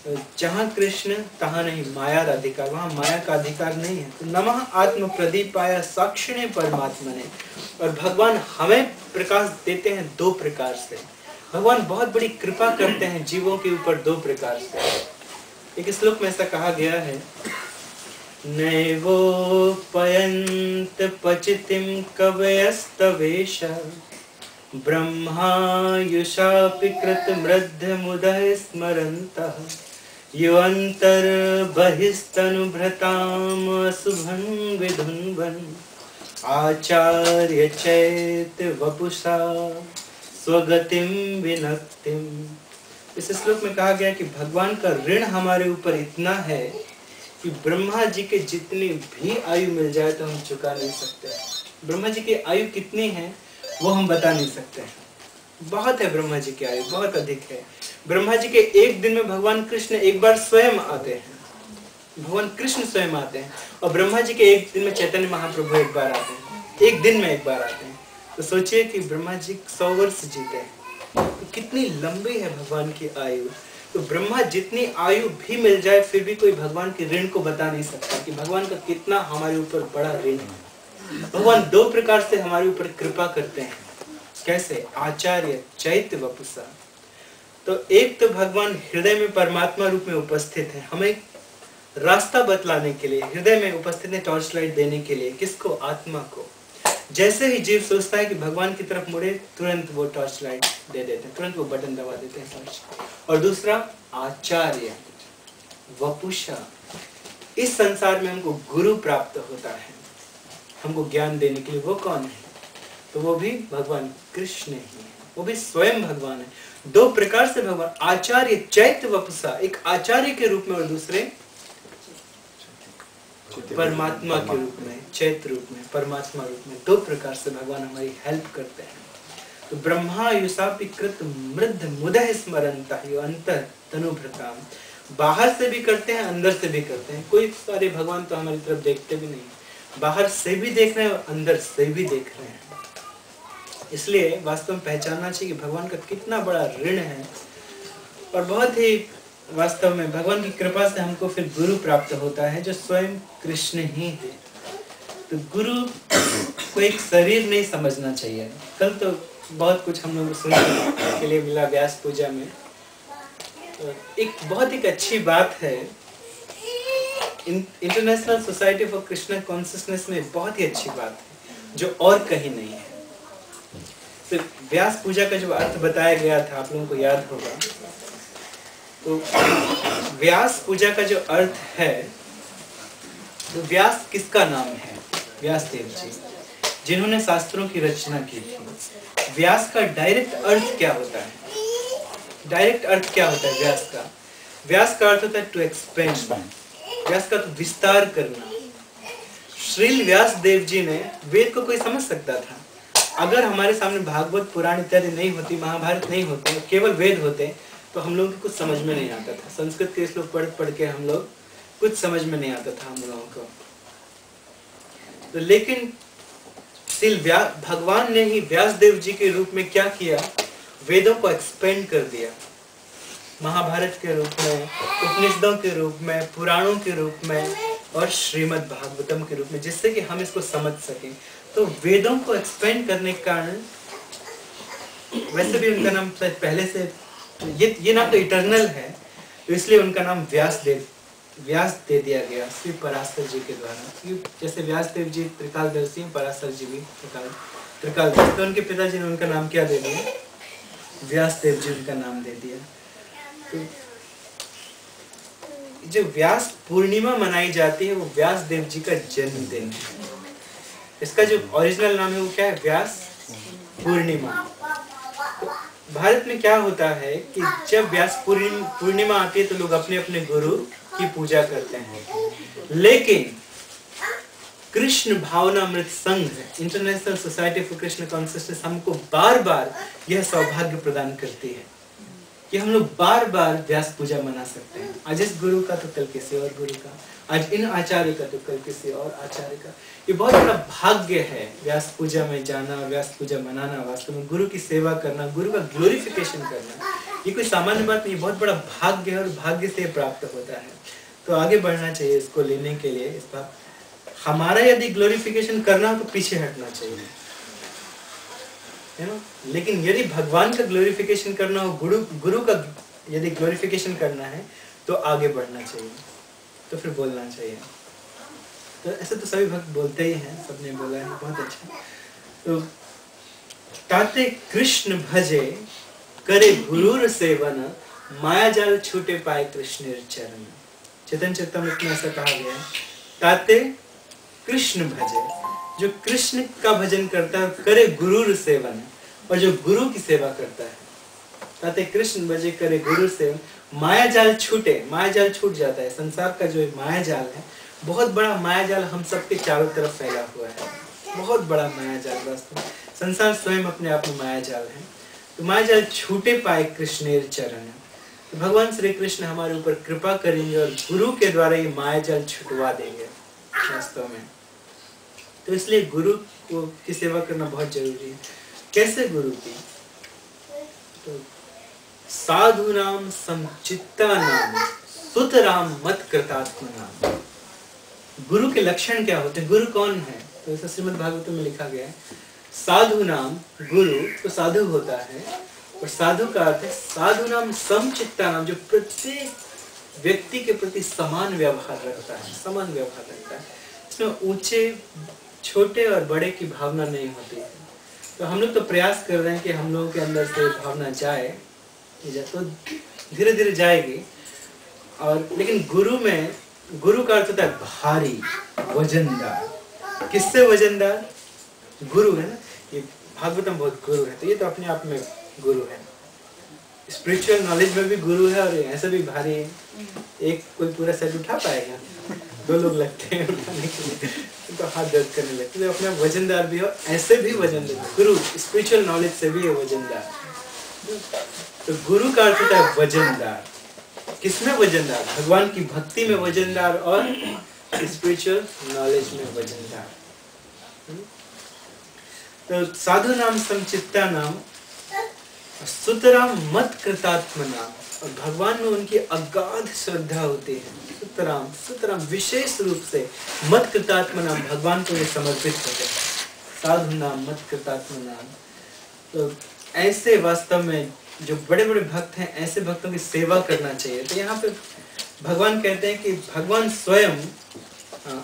तो जहाँ कृष्ण तहाँ नहीं माया अधिकार, वहाँ माया का अधिकार नहीं है। तो नमः आत्म प्रदीपाय साक्षिणे परमात्मने। और भगवान हमें प्रकाश देते हैं दो प्रकार से। भगवान बहुत बड़ी कृपा करते हैं जीवों के ऊपर दो प्रकार से। एक श्लोक में ऐसा कहा गया है, नैवो पयंत पचितिम कवयस्तवेश ब्रह्मायुषापि कृतमृद्धमुदः स्मरन्तः युवन्तर बहिस्तनुभृताम् अशुभं विधुन्वन् आचार्य चैत वपुषा स्वगतिम विनक्तिम। इस श्लोक में कहा गया कि भगवान का ऋण हमारे ऊपर इतना है कि ब्रह्मा जी के जितनी भी आयु मिल जाए तो हम चुका नहीं सकते। ब्रह्मा जी की आयु कितनी है वो हम बता नहीं सकते। बहुत है ब्रह्मा जी की आयु, बहुत अधिक है। ब्रह्मा जी के एक दिन में भगवान कृष्ण एक बार स्वयं आते हैं, भगवान कृष्ण स्वयं आते हैं। और ब्रह्मा जी के एक दिन में चैतन्य महाप्रभु एक बार आते हैं, एक दिन में एक बार आते हैं। तो सोचिए कि ब्रह्मा जी 100 वर्ष जीते हैं, तो कितनी लंबी है भगवान की आयु। तो ब्रह्मा जितनी आयु भी मिल जाए फिर भी कोई भगवान के ऋण को बता नहीं सकता कि भगवान का कितना हमारे ऊपर बड़ा ऋण है। भगवान दो प्रकार से हमारे ऊपर कृपा करते हैं। कैसे? आचार्य चैत्य वपुषा। तो एक तो भगवान हृदय में परमात्मा रूप में उपस्थित है, हमें रास्ता बतलाने के लिए हृदय में उपस्थित है, टॉर्च लाइट देने के लिए। किसको? आत्मा को। जैसे ही जीव सोचता है कि भगवान की तरफ मुड़े, तुरंत वो टॉर्च लाइट दे देते हैं, तुरंत वो बटन दबा देते हैं टॉर्च। और दूसरा आचार्य वपुषा। इस संसार में हमको गुरु प्राप्त होता है, हमको ज्ञान देने के लिए। वो कौन है? तो वो भी भगवान कृष्ण ही है, वो भी स्वयं भगवान है। दो प्रकार से भगवान, आचार्य चैत्य वपुषा, एक आचार्य के रूप में और दूसरे परमात्मा के रूप में, चैत्र रूप में, परमात्मा रूप में। दो प्रकार से भगवान हमारी हेल्प करते हैं। तो ब्रह्मायुषापि कृत मृद्ध मुदः स्मरन्तः यो अंतर तनुभृताम। बाहर से भी करते हैं, अंदर से भी करते हैं। कोई सारे भगवान तो हमारी तरफ देखते भी नहीं, बाहर से भी देख रहे हैं और अंदर से भी देख रहे हैं। इसलिए वास्तव में पहचानना चाहिए कि भगवान का कितना बड़ा ऋण है। और बहुत ही वास्तव में भगवान की कृपा से हमको फिर गुरु प्राप्त होता है जो स्वयं कृष्ण ही है। तो गुरु को एक शरीर नहीं समझना चाहिए। कल तो बहुत कुछ हम लोग सुनने के लिए मिला व्यास पूजा में। तो एक बहुत एक अच्छी बात है, international society for Krishna consciousness में बहुत ही अच्छी बात है जो और कहीं नहीं है। तो व्यास पूजा का जो अर्थ बताया गया था आप लोगों को याद होगा। तो व्यास पूजा का जो अर्थ है, तो व्यास किसका नाम है? व्यास देव जी, जिन्होंने शास्त्रों की रचना की थी। व्यास का डायरेक्ट अर्थ क्या होता है? डायरेक्ट अर्थ क्या होता है व्यास का? व्यास का अर्थ होता है टू एक्सपेंड। व्यास का तो विस्तार करना। श्रील व्यास देव जी ने, वेद को कोई समझ सकता था? अगर हमारे सामने भागवत पुराण इत्यादि नहीं होती, महाभारत नहीं होते, केवल वेद होते, तो हम लोगों को कुछ समझ में नहीं आता था। संस्कृत के श्लोक पढ़ पढ़ के हम लोग कुछ समझ में नहीं आता था हम लोगों को। तो लेकिन भगवान ने ही व्यास देव जी के रूप में क्या किया? वेदों को एक्सपेंड कर दिया। महाभारत के रूप में, उपनिषदों के रूप में, पुराणों के रूप में और श्रीमद् भागवतम के रूप में, जिससे कि हम इसको समझ सकें। तो वेदों को एक्सपेंड करने के कारण, वैसे भी उनका नाम पहले से ये नाम तो इटर्नल है, तो इसलिए उनका नाम व्यास दे दिया गया श्री पराशर जी के द्वारा। जैसे व्यास देव जी त्रिकालदर्शी, पराशर जी भी त्रिकालदर्शी। तो उनके पिताजी ने उनका नाम क्या दे दिया? व्यासदेव जी का नाम दे दिया। तो जो व्यास पूर्णिमा मनाई जाती है वो व्यासदेव जी का जन्मदिन है। इसका जो ओरिजिनल नाम है वो क्या है? व्यास पूर्णिमा। तो भारत में क्या होता है कि जब व्यास पूर्णिमा आती है तो लोग अपने अपने गुरु की पूजा करते हैं, लेकिन कृष्ण भावनामृत संघ, international society for Krishna consciousness, हमको बार बार यह सौभाग्य प्रदान करती है कि हम लोग बार बार व्यास पूजा मना सकते हैं। आज इस गुरु का तो कल किसी और गुरु का, आज इन आचार्य का तो कल किसी और आचार्य का। ये बहुत बड़ा भाग्य है व्यास पूजा में जाना, व्यास पूजा मनाना, वास्तव में गुरु की सेवा करना, गुरु का ग्लोरिफिकेशन करना, ये कोई सामान्य बात नहीं, बहुत बड़ा भाग्य है और भाग्य से प्राप्त होता है। तो आगे बढ़ना चाहिए इसको लेने के लिए। इस बात हमारा यदि ग्लोरिफिकेशन करना हो तो पीछे हटना चाहिए, है ना। लेकिन यदि भगवान का ग्लोरिफिकेशन करना हो, गुरु का यदि ग्लोरिफिकेशन करना है तो आगे बढ़ना चाहिए, तो फिर बोलना चाहिए। तो ऐसे तो सभी भक्त बोलते ही हैं, सबने बोला है, बहुत अच्छा। तो ताते कृष्ण भजे करे गुरुर सेवन, माया जाल छूटे पाए कृष्ण चरण। चेतन चरितमृत में ऐसा कहा गया है, ताते कृष्ण भजे, जो कृष्ण का भजन करता है, करे गुरुर सेवन, और जो गुरु की सेवा करता है, ताते कृष्ण भजे करे गुरु सेवन, माया जाल छूटे। माया जाल छूट जाता है। संसार का जो माया जाल है, बहुत बड़ा माया जाल हम सबके चारों तरफ फैला हुआ है, बहुत बड़ा माया जाल। वास्तव संसार स्वयं अपने आप में माया जाल है। तो माया जाल छूटे पाए कृष्णेर चरण, तो भगवान श्री कृष्ण हमारे ऊपर कृपा करेंगे और गुरु के द्वारा ये माया जाल छुटवा देंगे वास्तव में। तो इसलिए गुरु की सेवा करना बहुत जरूरी है। कैसे गुरु की? तो साधु नाम समचित्ता नाम सुतराम मत कृतात्म नाम। गुरु के लक्षण क्या होते हैं? गुरु कौन है? तो ऐसा श्रीमद् भागवतम में लिखा गया है, साधु नाम, गुरु तो साधु होता है, और साधु का अर्थ है साधु नाम समचित्ता नाम, जो प्रत्येक व्यक्ति के प्रति समान व्यवहार रखता है, समान व्यवहार रखता है। इसमें ऊंचे छोटे और बड़े की भावना नहीं होती है। तो हम लोग तो प्रयास कर रहे हैं कि हम लोगों के अंदर से भावना जाए, तो धीरे धीरे जाएगी। और लेकिन गुरु में, गुरु का अर्थ होता है भारी, वजनदार। किससे वजनदार? गुरु है ना। ये भागवतम बहुत गुरु है, तो ये तो अपने आप में गुरु है। स्पिरिचुअल नॉलेज में भी गुरु है और ऐसे भी भारी है। एक कोई पूरा सेट उठा पाएगा, दो लोग लगते हैं उठाने के लिए, तो हाथ दर्द करने लगते हैं। तो अपना वजनदार भी हो, ऐसे भी वजनदार। गुरु स्पिरिचुअल नॉलेज से भी है वजनदार। तो गुरु का अर्थ होता है वजनदार। किसमें वजनदार? भगवान की भक्ति में वजनदार और स्पिरिचुअल नॉलेज में वजनदार। तो साधु नाम समचित्ता नाम, सुतराम मत कृतात्म नाम, और भगवान में उनकी अगाध श्रद्धा होती है। सुतराम, सुतराम विशेष रूप से मत कृतात्म नाम, भगवान को समर्पित होते हैं। साधु नाम मत कृतात्म नाम। तो ऐसे वास्तव में जो बड़े बड़े भक्त हैं, ऐसे भक्तों की सेवा करना चाहिए। तो यहाँ पे भगवान कहते हैं कि भगवान स्वयं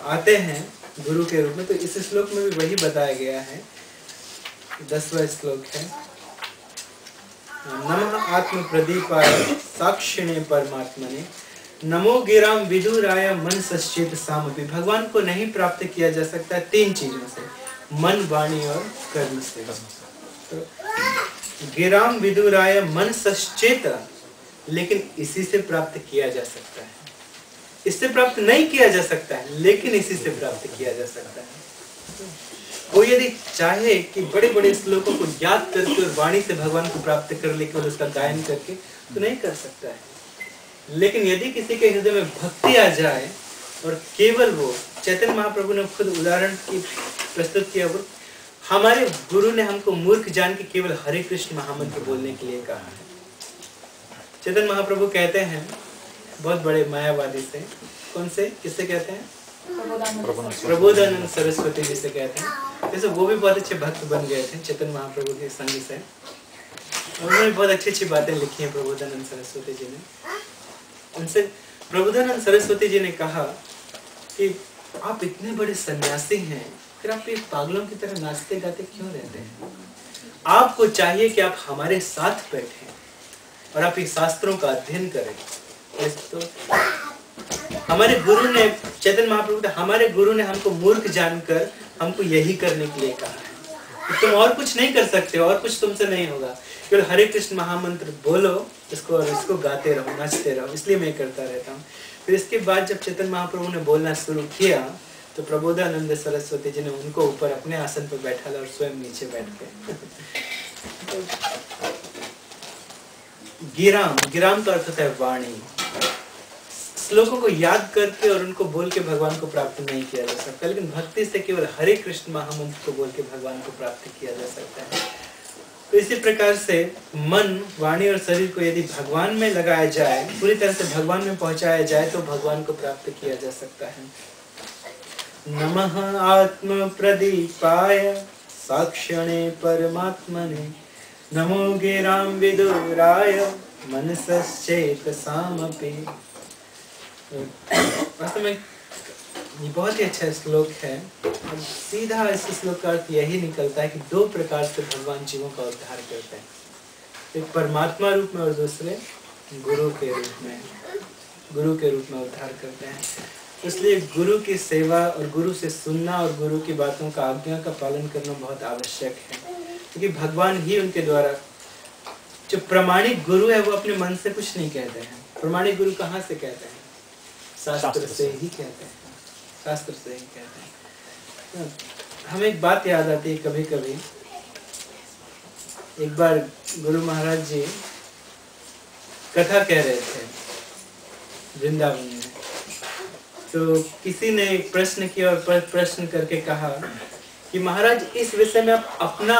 आते हैं गुरु के रूप में। तो इस श्लोक में भी वही बताया गया है, 10वां श्लोक है, नमः आत्म प्रदीपाय साक्षिणे परमात्मने, नमो गिराम विदुराय मन सश्चेत सामपि। भगवान को नहीं प्राप्त किया जा सकता 3 चीजों से, मन, वाणी और कर्म से। तो गिराम विदुराय मन सश्चेत, लेकिन इसी से प्राप्त किया जा सकता है। इससे प्राप्त नहीं किया जा सकता है, लेकिन इसी से प्राप्त किया जा सकता है। कोई यदि चाहे कि बड़े बड़े श्लोकों को याद करके और वाणी से भगवान को प्राप्त कर ले, केवल उसका गायन करके, तो नहीं कर सकता है। लेकिन यदि किसी के हृदय में भक्ति आ जाए और केवल वो, चैतन्य महाप्रभु ने खुद उदाहरण की प्रस्तुत किया, वो हमारे गुरु ने हमको मूर्ख जान के केवल हरे कृष्ण महामंत्र बोलने के लिए कहा है। चैतन्य महाप्रभु कहते हैं बहुत बड़े मायावादी से, कौन से, किससे कहते हैं? प्रबोधानंद सरस्वती जी से कहते हैं। जैसे वो भी बहुत अच्छे भक्त बन गए थे चैतन्य महाप्रभु के संग से, और उन्होंने बहुत अच्छी अच्छी बातें लिखी हैं प्रबोधानंद सरस्वती जी ने। उनसे प्रबोधानंद सरस्वती जी ने कहा कि आप इतने बड़े सन्यासी हैं, फिर आप एक पागलों की तरह नाचते गाते क्यों रहते हैं? आपको चाहिए कि आप हमारे साथ बैठें और आप इस शास्त्रों का अध्ययन करें। तो हमारे गुरु ने, चैतन्य महाप्रभु, हमारे गुरु ने हमको मूर्ख जानकर हमको यही करने के लिए कहा है। तुम और कुछ नहीं कर सकते, और कुछ तुमसे नहीं होगा, केवल हरे कृष्ण महामंत्र बोलो इसको और इसको गाते रहो, नाचते रहो। इसलिए मैं करता रहता हूँ। फिर इसके बाद जब चैतन्य महाप्रभु ने बोलना शुरू किया तो प्रबोधानंद सरस्वती जी ने उनको ऊपर अपने आसन पर बैठा और स्वयं नीचे बैठ गए। गिराम, गिराम का अर्थ होता है वाणी। श्लोकों को याद करके और उनको बोल के भगवान को प्राप्त नहीं किया जा सकता, लेकिन भक्ति से केवल हरे कृष्ण महामंत्र को बोल के भगवान को प्राप्त किया जा सकता है। तो इसी प्रकार से मन, वाणी और शरीर को यदि भगवान में लगाया जाए, पूरी तरह से भगवान में पहुंचाया जाए, तो भगवान को प्राप्त किया जा सकता है। नमः आत्म प्रदीपाय साक्षणे परमात्मने नमो गिराम विदुराय मनसश्चेतसामपि। वास्तव में ये बहुत ही अच्छा श्लोक है। और सीधा इस श्लोक का अर्थ यही निकलता है कि दो प्रकार से भगवान जीवों का उद्धार करते हैं, एक परमात्मा रूप में और दूसरे गुरु के रूप में, गुरु के रूप में उद्धार करते हैं। इसलिए गुरु की सेवा और गुरु से सुनना और गुरु की बातों का, आज्ञा का पालन करना बहुत आवश्यक है, क्योंकि भगवान ही उनके द्वारा, जो प्रमाणिक गुरु है वो अपने मन से कुछ नहीं कहते हैं। प्रमाणिक गुरु कहाँ से कहते हैं? शास्त्र से ही कहते हैं, शास्त्र से ही कहते हैं। हमें एक बात याद आती है कभी कभी। एक बार गुरु महाराज जी कथा कह रहे थे वृंदावन में, तो किसी ने एक प्रश्न किया और प्रश्न करके कहा कि महाराज इस विषय में आप अपना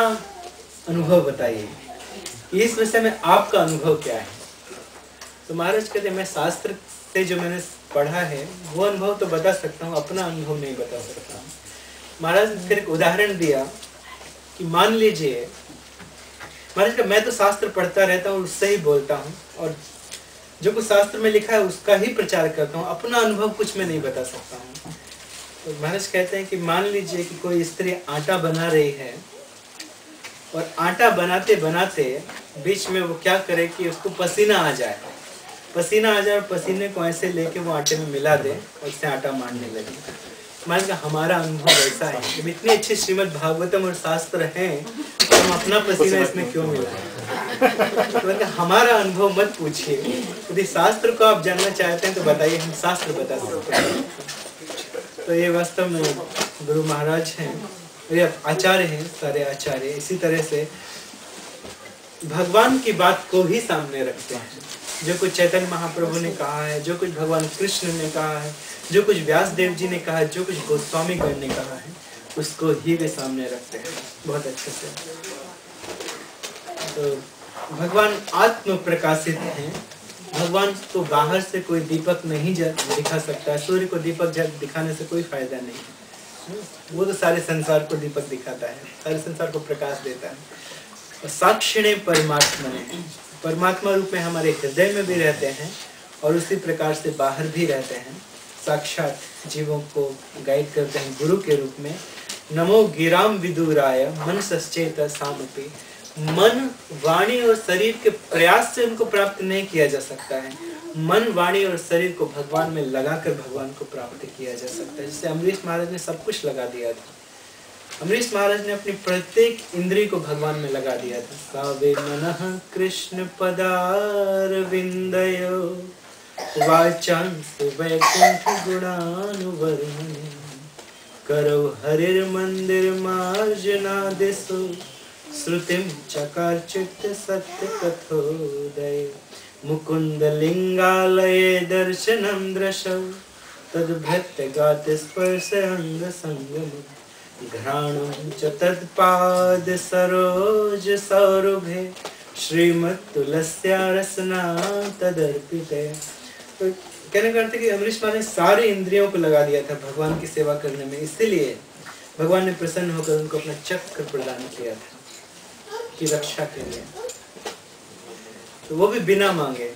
अनुभव बताइए, इस विषय में आपका अनुभव क्या है। तो महाराज कहते मैं शास्त्र से जो मैंने पढ़ा है वो अनुभव तो बता सकता हूँ, अपना अनुभव नहीं बता सकता हूँ। महाराज ने फिर एक उदाहरण दिया कि मान लीजिए, महाराज का मैं तो शास्त्र पढ़ता रहता हूँ, उससे ही बोलता हूँ और जो कुछ शास्त्र में लिखा है उसका ही प्रचार करता हूँ, अपना अनुभव कुछ मैं नहीं बता सकता हूँ। तो महाराज कहते हैं कि मान लीजिए कि कोई स्त्री आटा बना रही है और आटा बनाते बनाते बीच में वो क्या करे कि उसको पसीना आ जाए, पसीना आ जाए और पसीने को ऐसे लेके वो आटे में मिला दे और उससे आटा मारने लगे। मान लीजिए हमारा अनुभव ऐसा है, जब इतनी अच्छी श्रीमद् भागवतम और शास्त्र हैं तो हम अपना पसीना इसमें क्यों मिलाएं? तो हमारा अनुभव मत पूछिए, यदि शास्त्र को आप जानना चाहते हैं तो बताइए, हम शास्त्र बता सकते हैं। तो ये वास्तव में गुरु महाराज हैं, ये आचार्य हैं, सारे आचार्य इसी तरह से भगवान की बात को ही सामने रखते हैं। जो कुछ चैतन्य महाप्रभु ने कहा है, जो कुछ भगवान कृष्ण ने कहा है, जो कुछ व्यास देव जी ने कहा है, जो कुछ गोस्वामी गण ने कहा है, उसको ही वे सामने रखते हैं बहुत अच्छे से। तो भगवान आत्म प्रकाशित हैं। भगवान को बाहर से कोई दीपक नहीं दिखा सकता, सूर्य को दीपक दिखाने से कोई फायदा नहीं है, वो तो सारे संसार को दीपक दिखाता है, सारे संसार को प्रकाश देता है। साक्षिणे परमात्मने, परमात्मा रूप में हमारे हृदय में भी रहते हैं और उसी प्रकार से बाहर भी रहते हैं, साक्षात जीवों को गाइड करते हैं गुरु के रूप में। नमो गिराम विदुराय मनसश्चेत सामपि। मन, वाणी और शरीर के प्रयास से उनको प्राप्त नहीं किया जा सकता है, मन, वाणी और शरीर को भगवान में लगाकर भगवान को प्राप्त किया जा सकता है। जैसे अमरीश महाराज ने सब कुछ लगा दिया था, अमरीश महाराज ने अपनी प्रत्येक इंद्रिय को भगवान में लगा दिया था। सावे मनः कृष्ण पदारविंदयो वाचांस वैकुंठ गुणानुवर्णने करो हरिर मंदिर मार्जना दिशो श्रुतिम चकार चित्त सत्य कथोदय मुकुंद लिंगालये दर्शनम दृशौ तद्भृत्य गात स्पर्श अंग संगम घ्राणं च तत्पाद सरोज सौरभे श्रीमत्तुलस्या रसना तदर्पिते। तो कहने का अर्थ है कि अमरीश महाराज ने सारे इंद्रियों को लगा दिया था भगवान की सेवा करने में, इसीलिए भगवान ने प्रसन्न होकर उनको अपना चक्र प्रदान किया था कि रक्षा के लिए, तो वो भी बिना मांगे।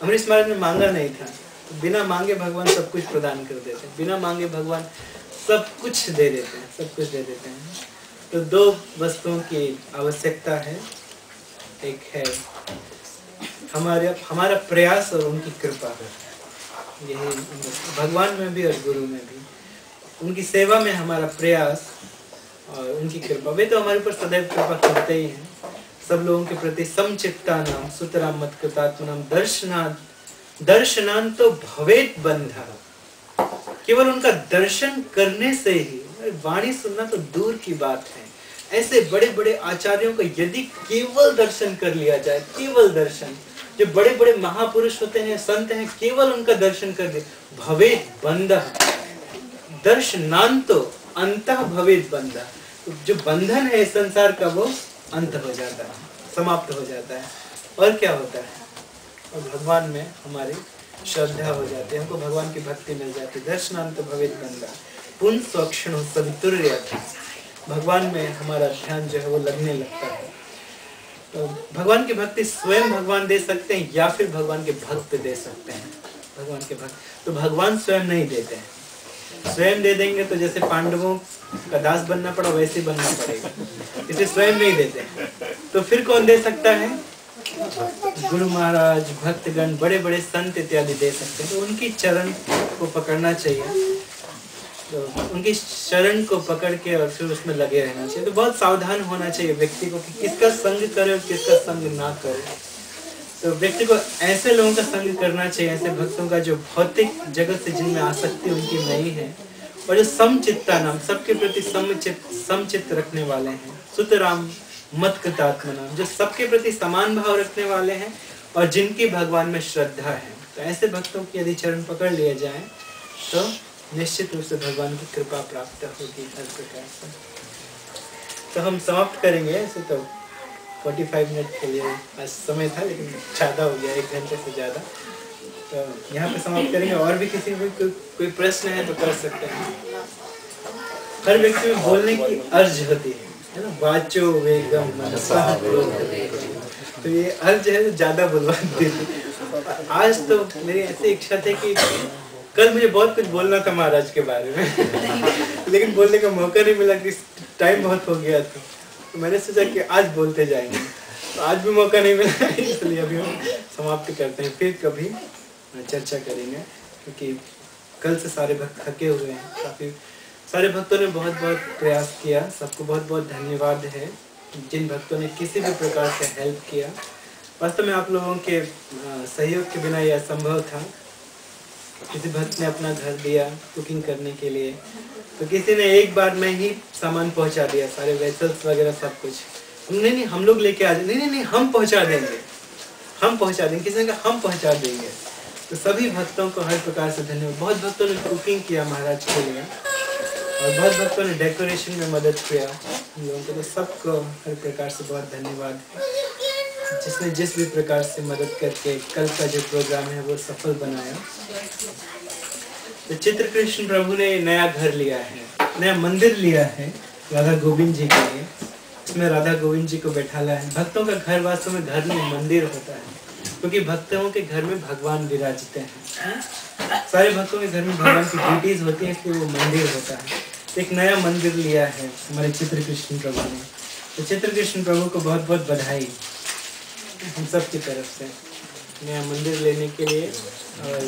अमरीश महाराज ने मांगा नहीं था, तो बिना मांगे भगवान सब कुछ प्रदान कर देते, बिना मांगे भगवान सब कुछ दे देते हैं, सब कुछ दे देते हैं। तो दो वस्तुओं की आवश्यकता है। एक है हमारा प्रयास और उनकी कृपा। यही भगवान में भी और गुरु में भी, उनकी सेवा में हमारा प्रयास और उनकी कृपा। वे तो हमारे ऊपर सदैव कृपा करते ही हैं। सब लोगों के प्रति समचित्ता नाम सुतराम मत कृतात्मनाम दर्शनान तो भवेत बंधा। केवल उनका दर्शन करने से ही, वाणी सुनना तो दूर की बात है, ऐसे बड़े बड़े आचार्यों का यदि केवल दर्शन कर लिया जाए, केवल दर्शन, जो बड़े बड़े महापुरुष होते हैं, संत हैं, केवल उनका दर्शन कर दे, भवेत बंधा। दर्शनांतो अंतः भवेत बंधा। तो जो बंधन है इस संसार का वो अंत हो जाता है, समाप्त हो जाता है। और क्या होता है? और भगवान में हमारी श्रद्धा हो जाती है, हमको भगवान की भक्ति मिल जाती है। दर्शनांत भवेत बंधा पुन स्वक्षण सवितुर्य। भगवान में हमारा ध्यान जो है वो लगने लगता है। तो भगवान की भक्ति स्वयं भगवान दे सकते हैं या फिर भगवान के भक्त दे सकते हैं। भगवान के भक्त तो भगवान स्वयं नहीं देते हैं। स्वयं दे देंगे तो जैसे पांडवों का दास बनना पड़ा वैसे बनना पड़ेगा, इसे स्वयं नहीं देते। तो फिर कौन दे सकता है? गुरु महाराज, भक्तगण, बड़े बड़े संत इत्यादि दे सकते हैं। तो उनकी चरण को पकड़ना चाहिए, तो उनकी शरण को पकड़ के और फिर उसमें लगे रहना चाहिए। तो बहुत सावधान होना चाहिए व्यक्ति को कि किसका संग करे और किसका संग ना करे। तो व्यक्ति को ऐसे लोगों का संग करना चाहिए, ऐसे भक्तों का जो भौतिक जगत से जिनमें आसक्ति उनकी नहीं है और जो समचित्ता नाम, सबके प्रति समचित्त रखने वाले हैं। सुतराम मत कृतात्मनाम, जो सबके प्रति समान भाव रखने वाले हैं और जिनकी भगवान में श्रद्धा है। तो ऐसे भक्तों की यदि चरण पकड़ लिए जाए तो निश्चित रूप से भगवान की कृपा प्राप्त होगी हर प्रकार से। तो हम समाप्त करेंगे। ऐसे तो 45 मिनट के लिए आज समय था, लेकिन ज़्यादा हो गया, 1 घंटे से ज़्यादा। तो यहाँ पे समाप्त करेंगे। और भी किसी को कोई प्रश्न है तो कर सकते हैं। हर व्यक्ति में बोलने की अर्ज होती है ना, वाचो वेगम मनसा क्रोध। तो ये अर्ज है तो ज़्यादा बुलवाती थी। आज तो मेरी ऐसी इच्छा थी कि कल मुझे बहुत कुछ बोलना था महाराज के बारे में लेकिन बोलने का मौका नहीं मिला कि टाइम बहुत हो गया था। तो मैंने सोचा कि आज बोलते जाएंगे, तो आज भी मौका नहीं मिला, इसलिए अभी हम समाप्त करते हैं। फिर कभी चर्चा करेंगे, क्योंकि कल से सारे भक्त थके हुए हैं। काफ़ी सारे भक्तों ने बहुत बहुत प्रयास किया। सबको बहुत बहुत धन्यवाद है जिन भक्तों ने किसी भी प्रकार से हेल्प किया। वास्तव में आप लोगों के सहयोग के बिना यह असंभव था। किसी भक्त ने अपना घर दिया कुकिंग करने के लिए, तो किसी ने एक बार में ही सामान पहुंचा दिया, सारे वेसल्स वगैरह सब कुछ। नहीं हम लोग लेके आ जाए, नहीं हम पहुंचा देंगे, हम पहुंचा देंगे। किसी ने कहा हम पहुंचा देंगे। तो सभी भक्तों को हर प्रकार से धन्यवाद। बहुत भक्तों ने कुकिंग किया महाराज के लिए और बहुत भक्तों ने डेकोरेशन में मदद किया हम लोगों को। तो सबको हर प्रकार से बहुत धन्यवाद जिसने जिस भी प्रकार से मदद करके कल का जो प्रोग्राम है वो सफल बनाया। तो चित्र कृष्ण प्रभु ने नया घर लिया है, नया मंदिर लिया है राधा गोविंद जी के लिए। इसमें राधा गोविंद जी को बैठाला है। भक्तों का घर वास्तव में घर नहीं मंदिर होता है, क्योंकि भक्तों के घर में भगवान विराजते हैं। सारे भक्तों के घर में भगवान की ड्यूटीज होती है, इसलिए वो मंदिर होता है। एक नया मंदिर लिया है हमारे चित्र कृष्ण प्रभु ने। तो चित्र कृष्ण प्रभु को बहुत बहुत बधाई हम सब की तरफ से नया मंदिर लेने के लिए। और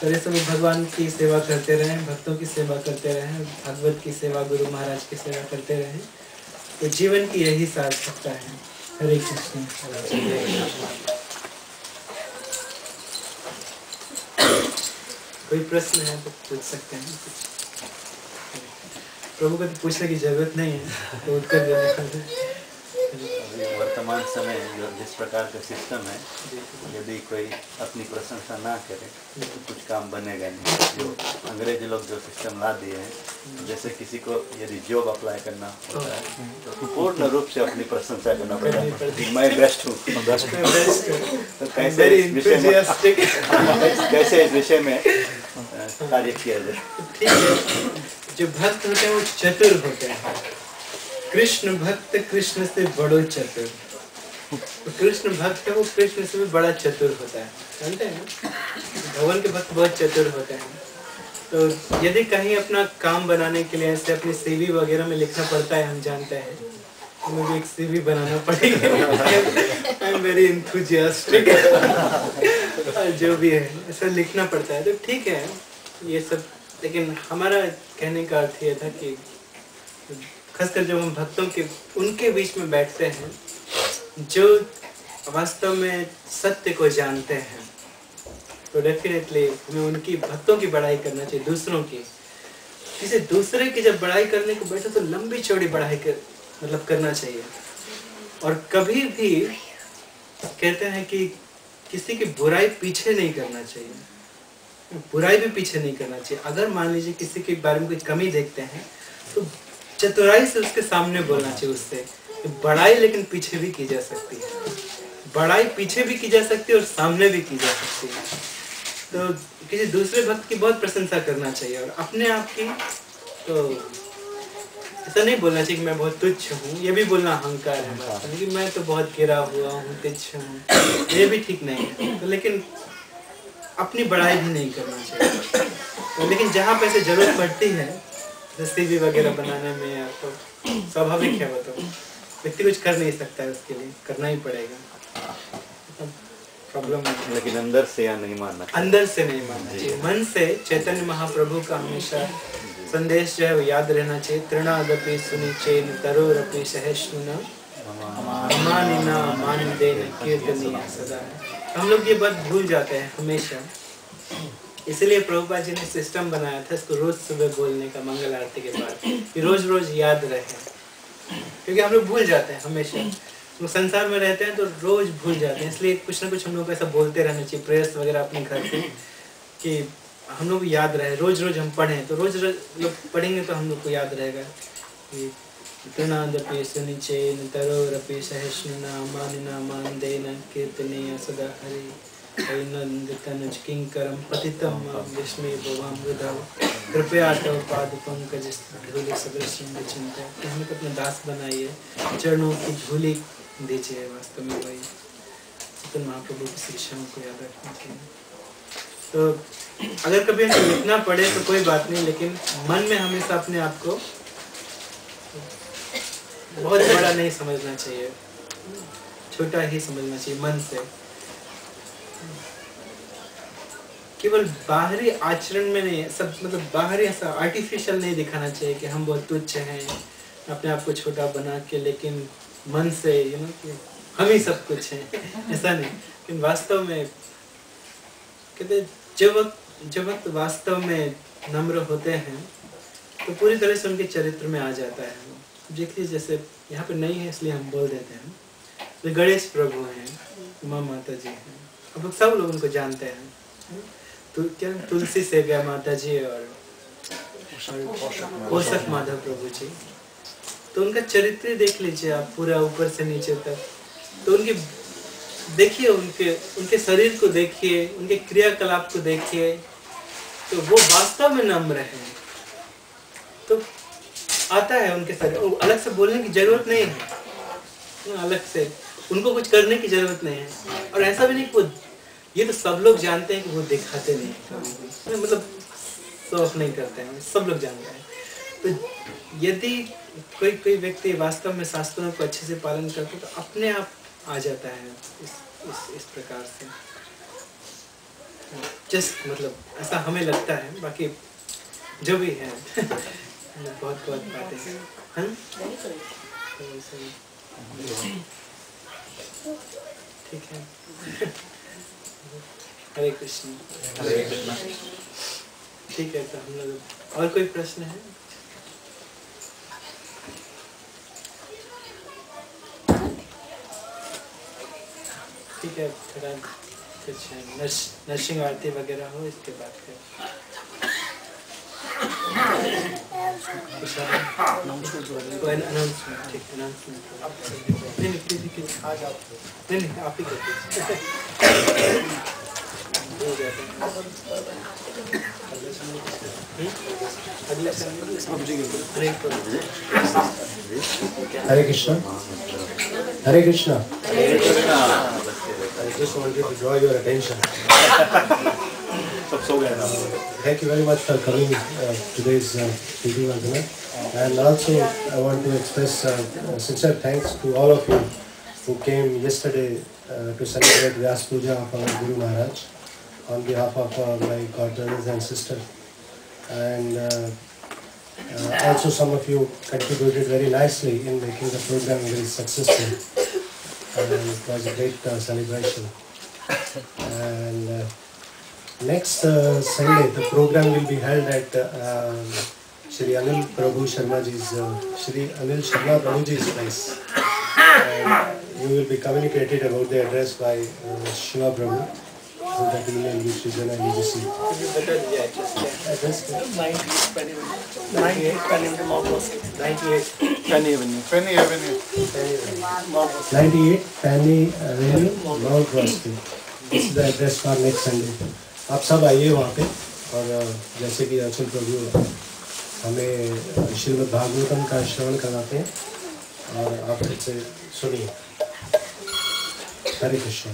तरह से वो भगवान की सेवा करते रहें, भक्तों की सेवा करते रहें, भागवत की सेवा, गुरु महाराज की सेवा करते रहें। तो जीवन की यही सार्थकता है। हरे कृष्ण। कोई प्रश्न है तो पूछ सकते हैं। प्रभु को तो पूछने की जरूरत नहीं है, तो उत्तर देने वर्तमान समय जो जिस प्रकार का सिस्टम है, यदि कोई अपनी प्रशंसा ना करे तो कुछ काम बनेगा नहीं। जो अंग्रेज लोग जो सिस्टम ला दिए हैं, जैसे किसी को यदि जॉब अप्लाई करना होता है तो पूर्ण रूप से अपनी प्रशंसा करना पड़ता है। मैं बेस्ट हूँ। तो कैसे इस विषय में कार्य किया जाए? ठीक है। जो भक्त होते हैं वो चतुर होते हैं। कृष्ण भक्त कृष्ण से बड़ो चतुर। तो कृष्ण भक्त है वो कृष्ण से भी बड़ा चतुर होता है, जानते हैं ना? भगवान के भक्त बहुत चतुर होते हैं। तो यदि कहीं अपना काम बनाने के लिए ऐसे अपनी सीवी वगैरह में लिखना पड़ता है, हम जानते हैं, तो मुझे एक सीवी बनाना पड़ेगा। I am very enthusiastic. जो भी है ऐसा लिखना पड़ता है, तो ठीक है ये सब। लेकिन हमारा कहने का अर्थ ये था कि खासकर जब हम भक्तों के उनके बीच में बैठते हैं जो वास्तव में सत्य को जानते हैं, तो डेफिनेटली हमें उनकी भक्तों की बड़ाई करना चाहिए, दूसरों की। किसी दूसरे की जब बड़ाई करने को बैठे तो लंबी चौड़ी बड़ाई मतलब करना चाहिए। और कभी भी कहते हैं कि किसी की बुराई पीछे नहीं करना चाहिए, बुराई भी पीछे नहीं करना चाहिए। अगर मान लीजिए किसी के बारे में कोई कमी देखते हैं तो चतुराई से उसके सामने बोलना चाहिए उससे। बड़ाई लेकिन पीछे भी की जा सकती है, बड़ाई पीछे भी की जा सकती है और सामने भी की जा सकती है। तो किसी दूसरे भक्त की बहुत प्रशंसा करना चाहिए और अपने आप की तो ऐसा नहीं बोलना चाहिए कि मैं बहुत तुच्छ हूँ, ये भी बोलना अहंकार है। लेकिन मैं तो बहुत गिरा हुआ हूँ, तुच्छ हूँ, ये भी ठीक नहीं है। तो लेकिन अपनी बड़ाई भी नहीं करना चाहिए। तो लेकिन जहाँ पे ऐसे जरूरत पड़ती है सीवी वगैरह बनाने में, या तो स्वाभाविक है, वो तो व्यक्ति कुछ कर नहीं सकता है, उसके लिए करना ही पड़ेगा। प्रॉब्लम है। लेकिन अंदर से या नहीं मानना, अंदर से नहीं मानना चाहिए, मन से चैतन्य महाप्रभु का हमेशा संदेश जो है वो याद रहना चाहिए। तृणादपि सुनिचेन तरोरपि सहिष्णुना अमानिना मानदेन कीर्तनीय सदा। हम लोग ये बात भूल जाते हैं हमेशा, इसलिए प्रभुपाद जी ने सिस्टम बनाया था इसको रोज सुबह बोलने का मंगल आरती के बाद, कि रोज रोज याद रहे, क्योंकि हम लोग भूल जाते हैं हमेशा। तो संसार में रहते हैं तो रोज भूल जाते हैं, इसलिए कुछ ना कुछ हम लोग को ऐसा बोलते रहना चाहिए, प्रेयर्स वगैरह अपने घर से, कि हम लोग याद रहे। रोज रोज हम पढ़ें तो रोज रोज लोग पढ़ेंगे तो हम लोग को याद रहेगा कि तृणादपि सुनिचेन तरोरपि सहिष्णुना मानिना मानदेन कीर्तनीय सदा हरि नंदितनुज किंकरम पतितम विस्मय भवाम वृद्धव कृपया तव पाद पंकज धूलि सदृशं विचिंत्य। तो हमें अपना दास बनाइए, चरणों की धूलि दीजिए। वास्तव में वही चैतन्य महाप्रभु की शिक्षाओं को याद रखना चाहिए। तो अगर कभी हमें लिखना पड़े तो कोई बात नहीं, लेकिन मन में हमेशा अपने आप को बहुत बड़ा नहीं समझना चाहिए, छोटा ही समझना चाहिए मन से। केवल बाहरी आचरण में नहीं, सब मतलब बाहरी ऐसा आर्टिफिशियल नहीं दिखाना चाहिए कि हम बहुत तुच्छ हैं, अपने आप को छोटा बना के, लेकिन मन से कि हम ही सब कुछ हैं, ऐसा नहीं। लेकिन वास्तव में कहते जब वक्त वास्तव में नम्र होते हैं तो पूरी तरह से उनके चरित्र में आ जाता है। देखिए जैसे यहाँ पे नहीं है इसलिए हम बोल देते हैं, तो गणेश प्रभु हैं, उमा माता जी हैं, अब सब लोग उनको जानते हैं। तो क्या तुलसी सेव्या माता जी और पोषक माधव प्रभु जी, तो उनका चरित्र देख लीजिए आप पूरा ऊपर से नीचे तक। तो उनकी देखिए, उनके शरीर को देखिए, उनके क्रियाकलाप को देखिए, तो वो वास्तव में नम्र है। तो आता है उनके शरीर, अलग से बोलने की जरूरत नहीं है, अलग से उनको कुछ करने की जरूरत नहीं है। और ऐसा भी नहीं कि वो, ये तो सब लोग जानते हैं कि वो दिखाते नहीं, मतलब शौक नहीं करते हैं, सब लोग जानते हैं। तो यदि कोई व्यक्ति वास्तव में शास्त्रों को अच्छे से पालन करता है तो अपने आप आ जाता है इस प्रकार से। जस्ट मतलब ऐसा हमें लगता है, बाकी जो भी है बहुत बातें हैं। ठीक है। हरे कृष्ण। हरे कृष्ण। ठीक है, तो हम लोग और कोई प्रश्न है? ठीक है, थोड़ा कुछ नर्सिंग आरती वगैरह हो, इसके बाद फिर अनाउंसमेंट। ठीक, अनाउंसमेंट नहीं, आ जाओ, नहीं आप ही करते हरे कृष्णा। हरे कृष्णा। हरे Krishna. I just wanted to draw your attention. Thank you very much for coming today's meeting, Vandana. And also I want to express sincere thanks to all of you who came yesterday to celebrate Vyas Puja of our Guru Maharaj on behalf of my godbrothers and sisters. And also some of you contributed very nicely in making the program very successful. And it was a great celebration. And next Sunday, the program will be held at Shri Anil Prabhu Sharmaji's, Shri Anil Sharma Prabhuji's place. And you will be communicated about the address by Shiva Prabhu through that email which is in a UGC. Address? 98 Penny Avenue, Mount Roskill. This is the address for next Sunday. आप सब आइए वहाँ पे और जैसे कि अचल प्रभु हमें श्रीमद् भागवतम का श्रवण कराते हैं और आप फिर से सुनिए। हरे कृष्ण।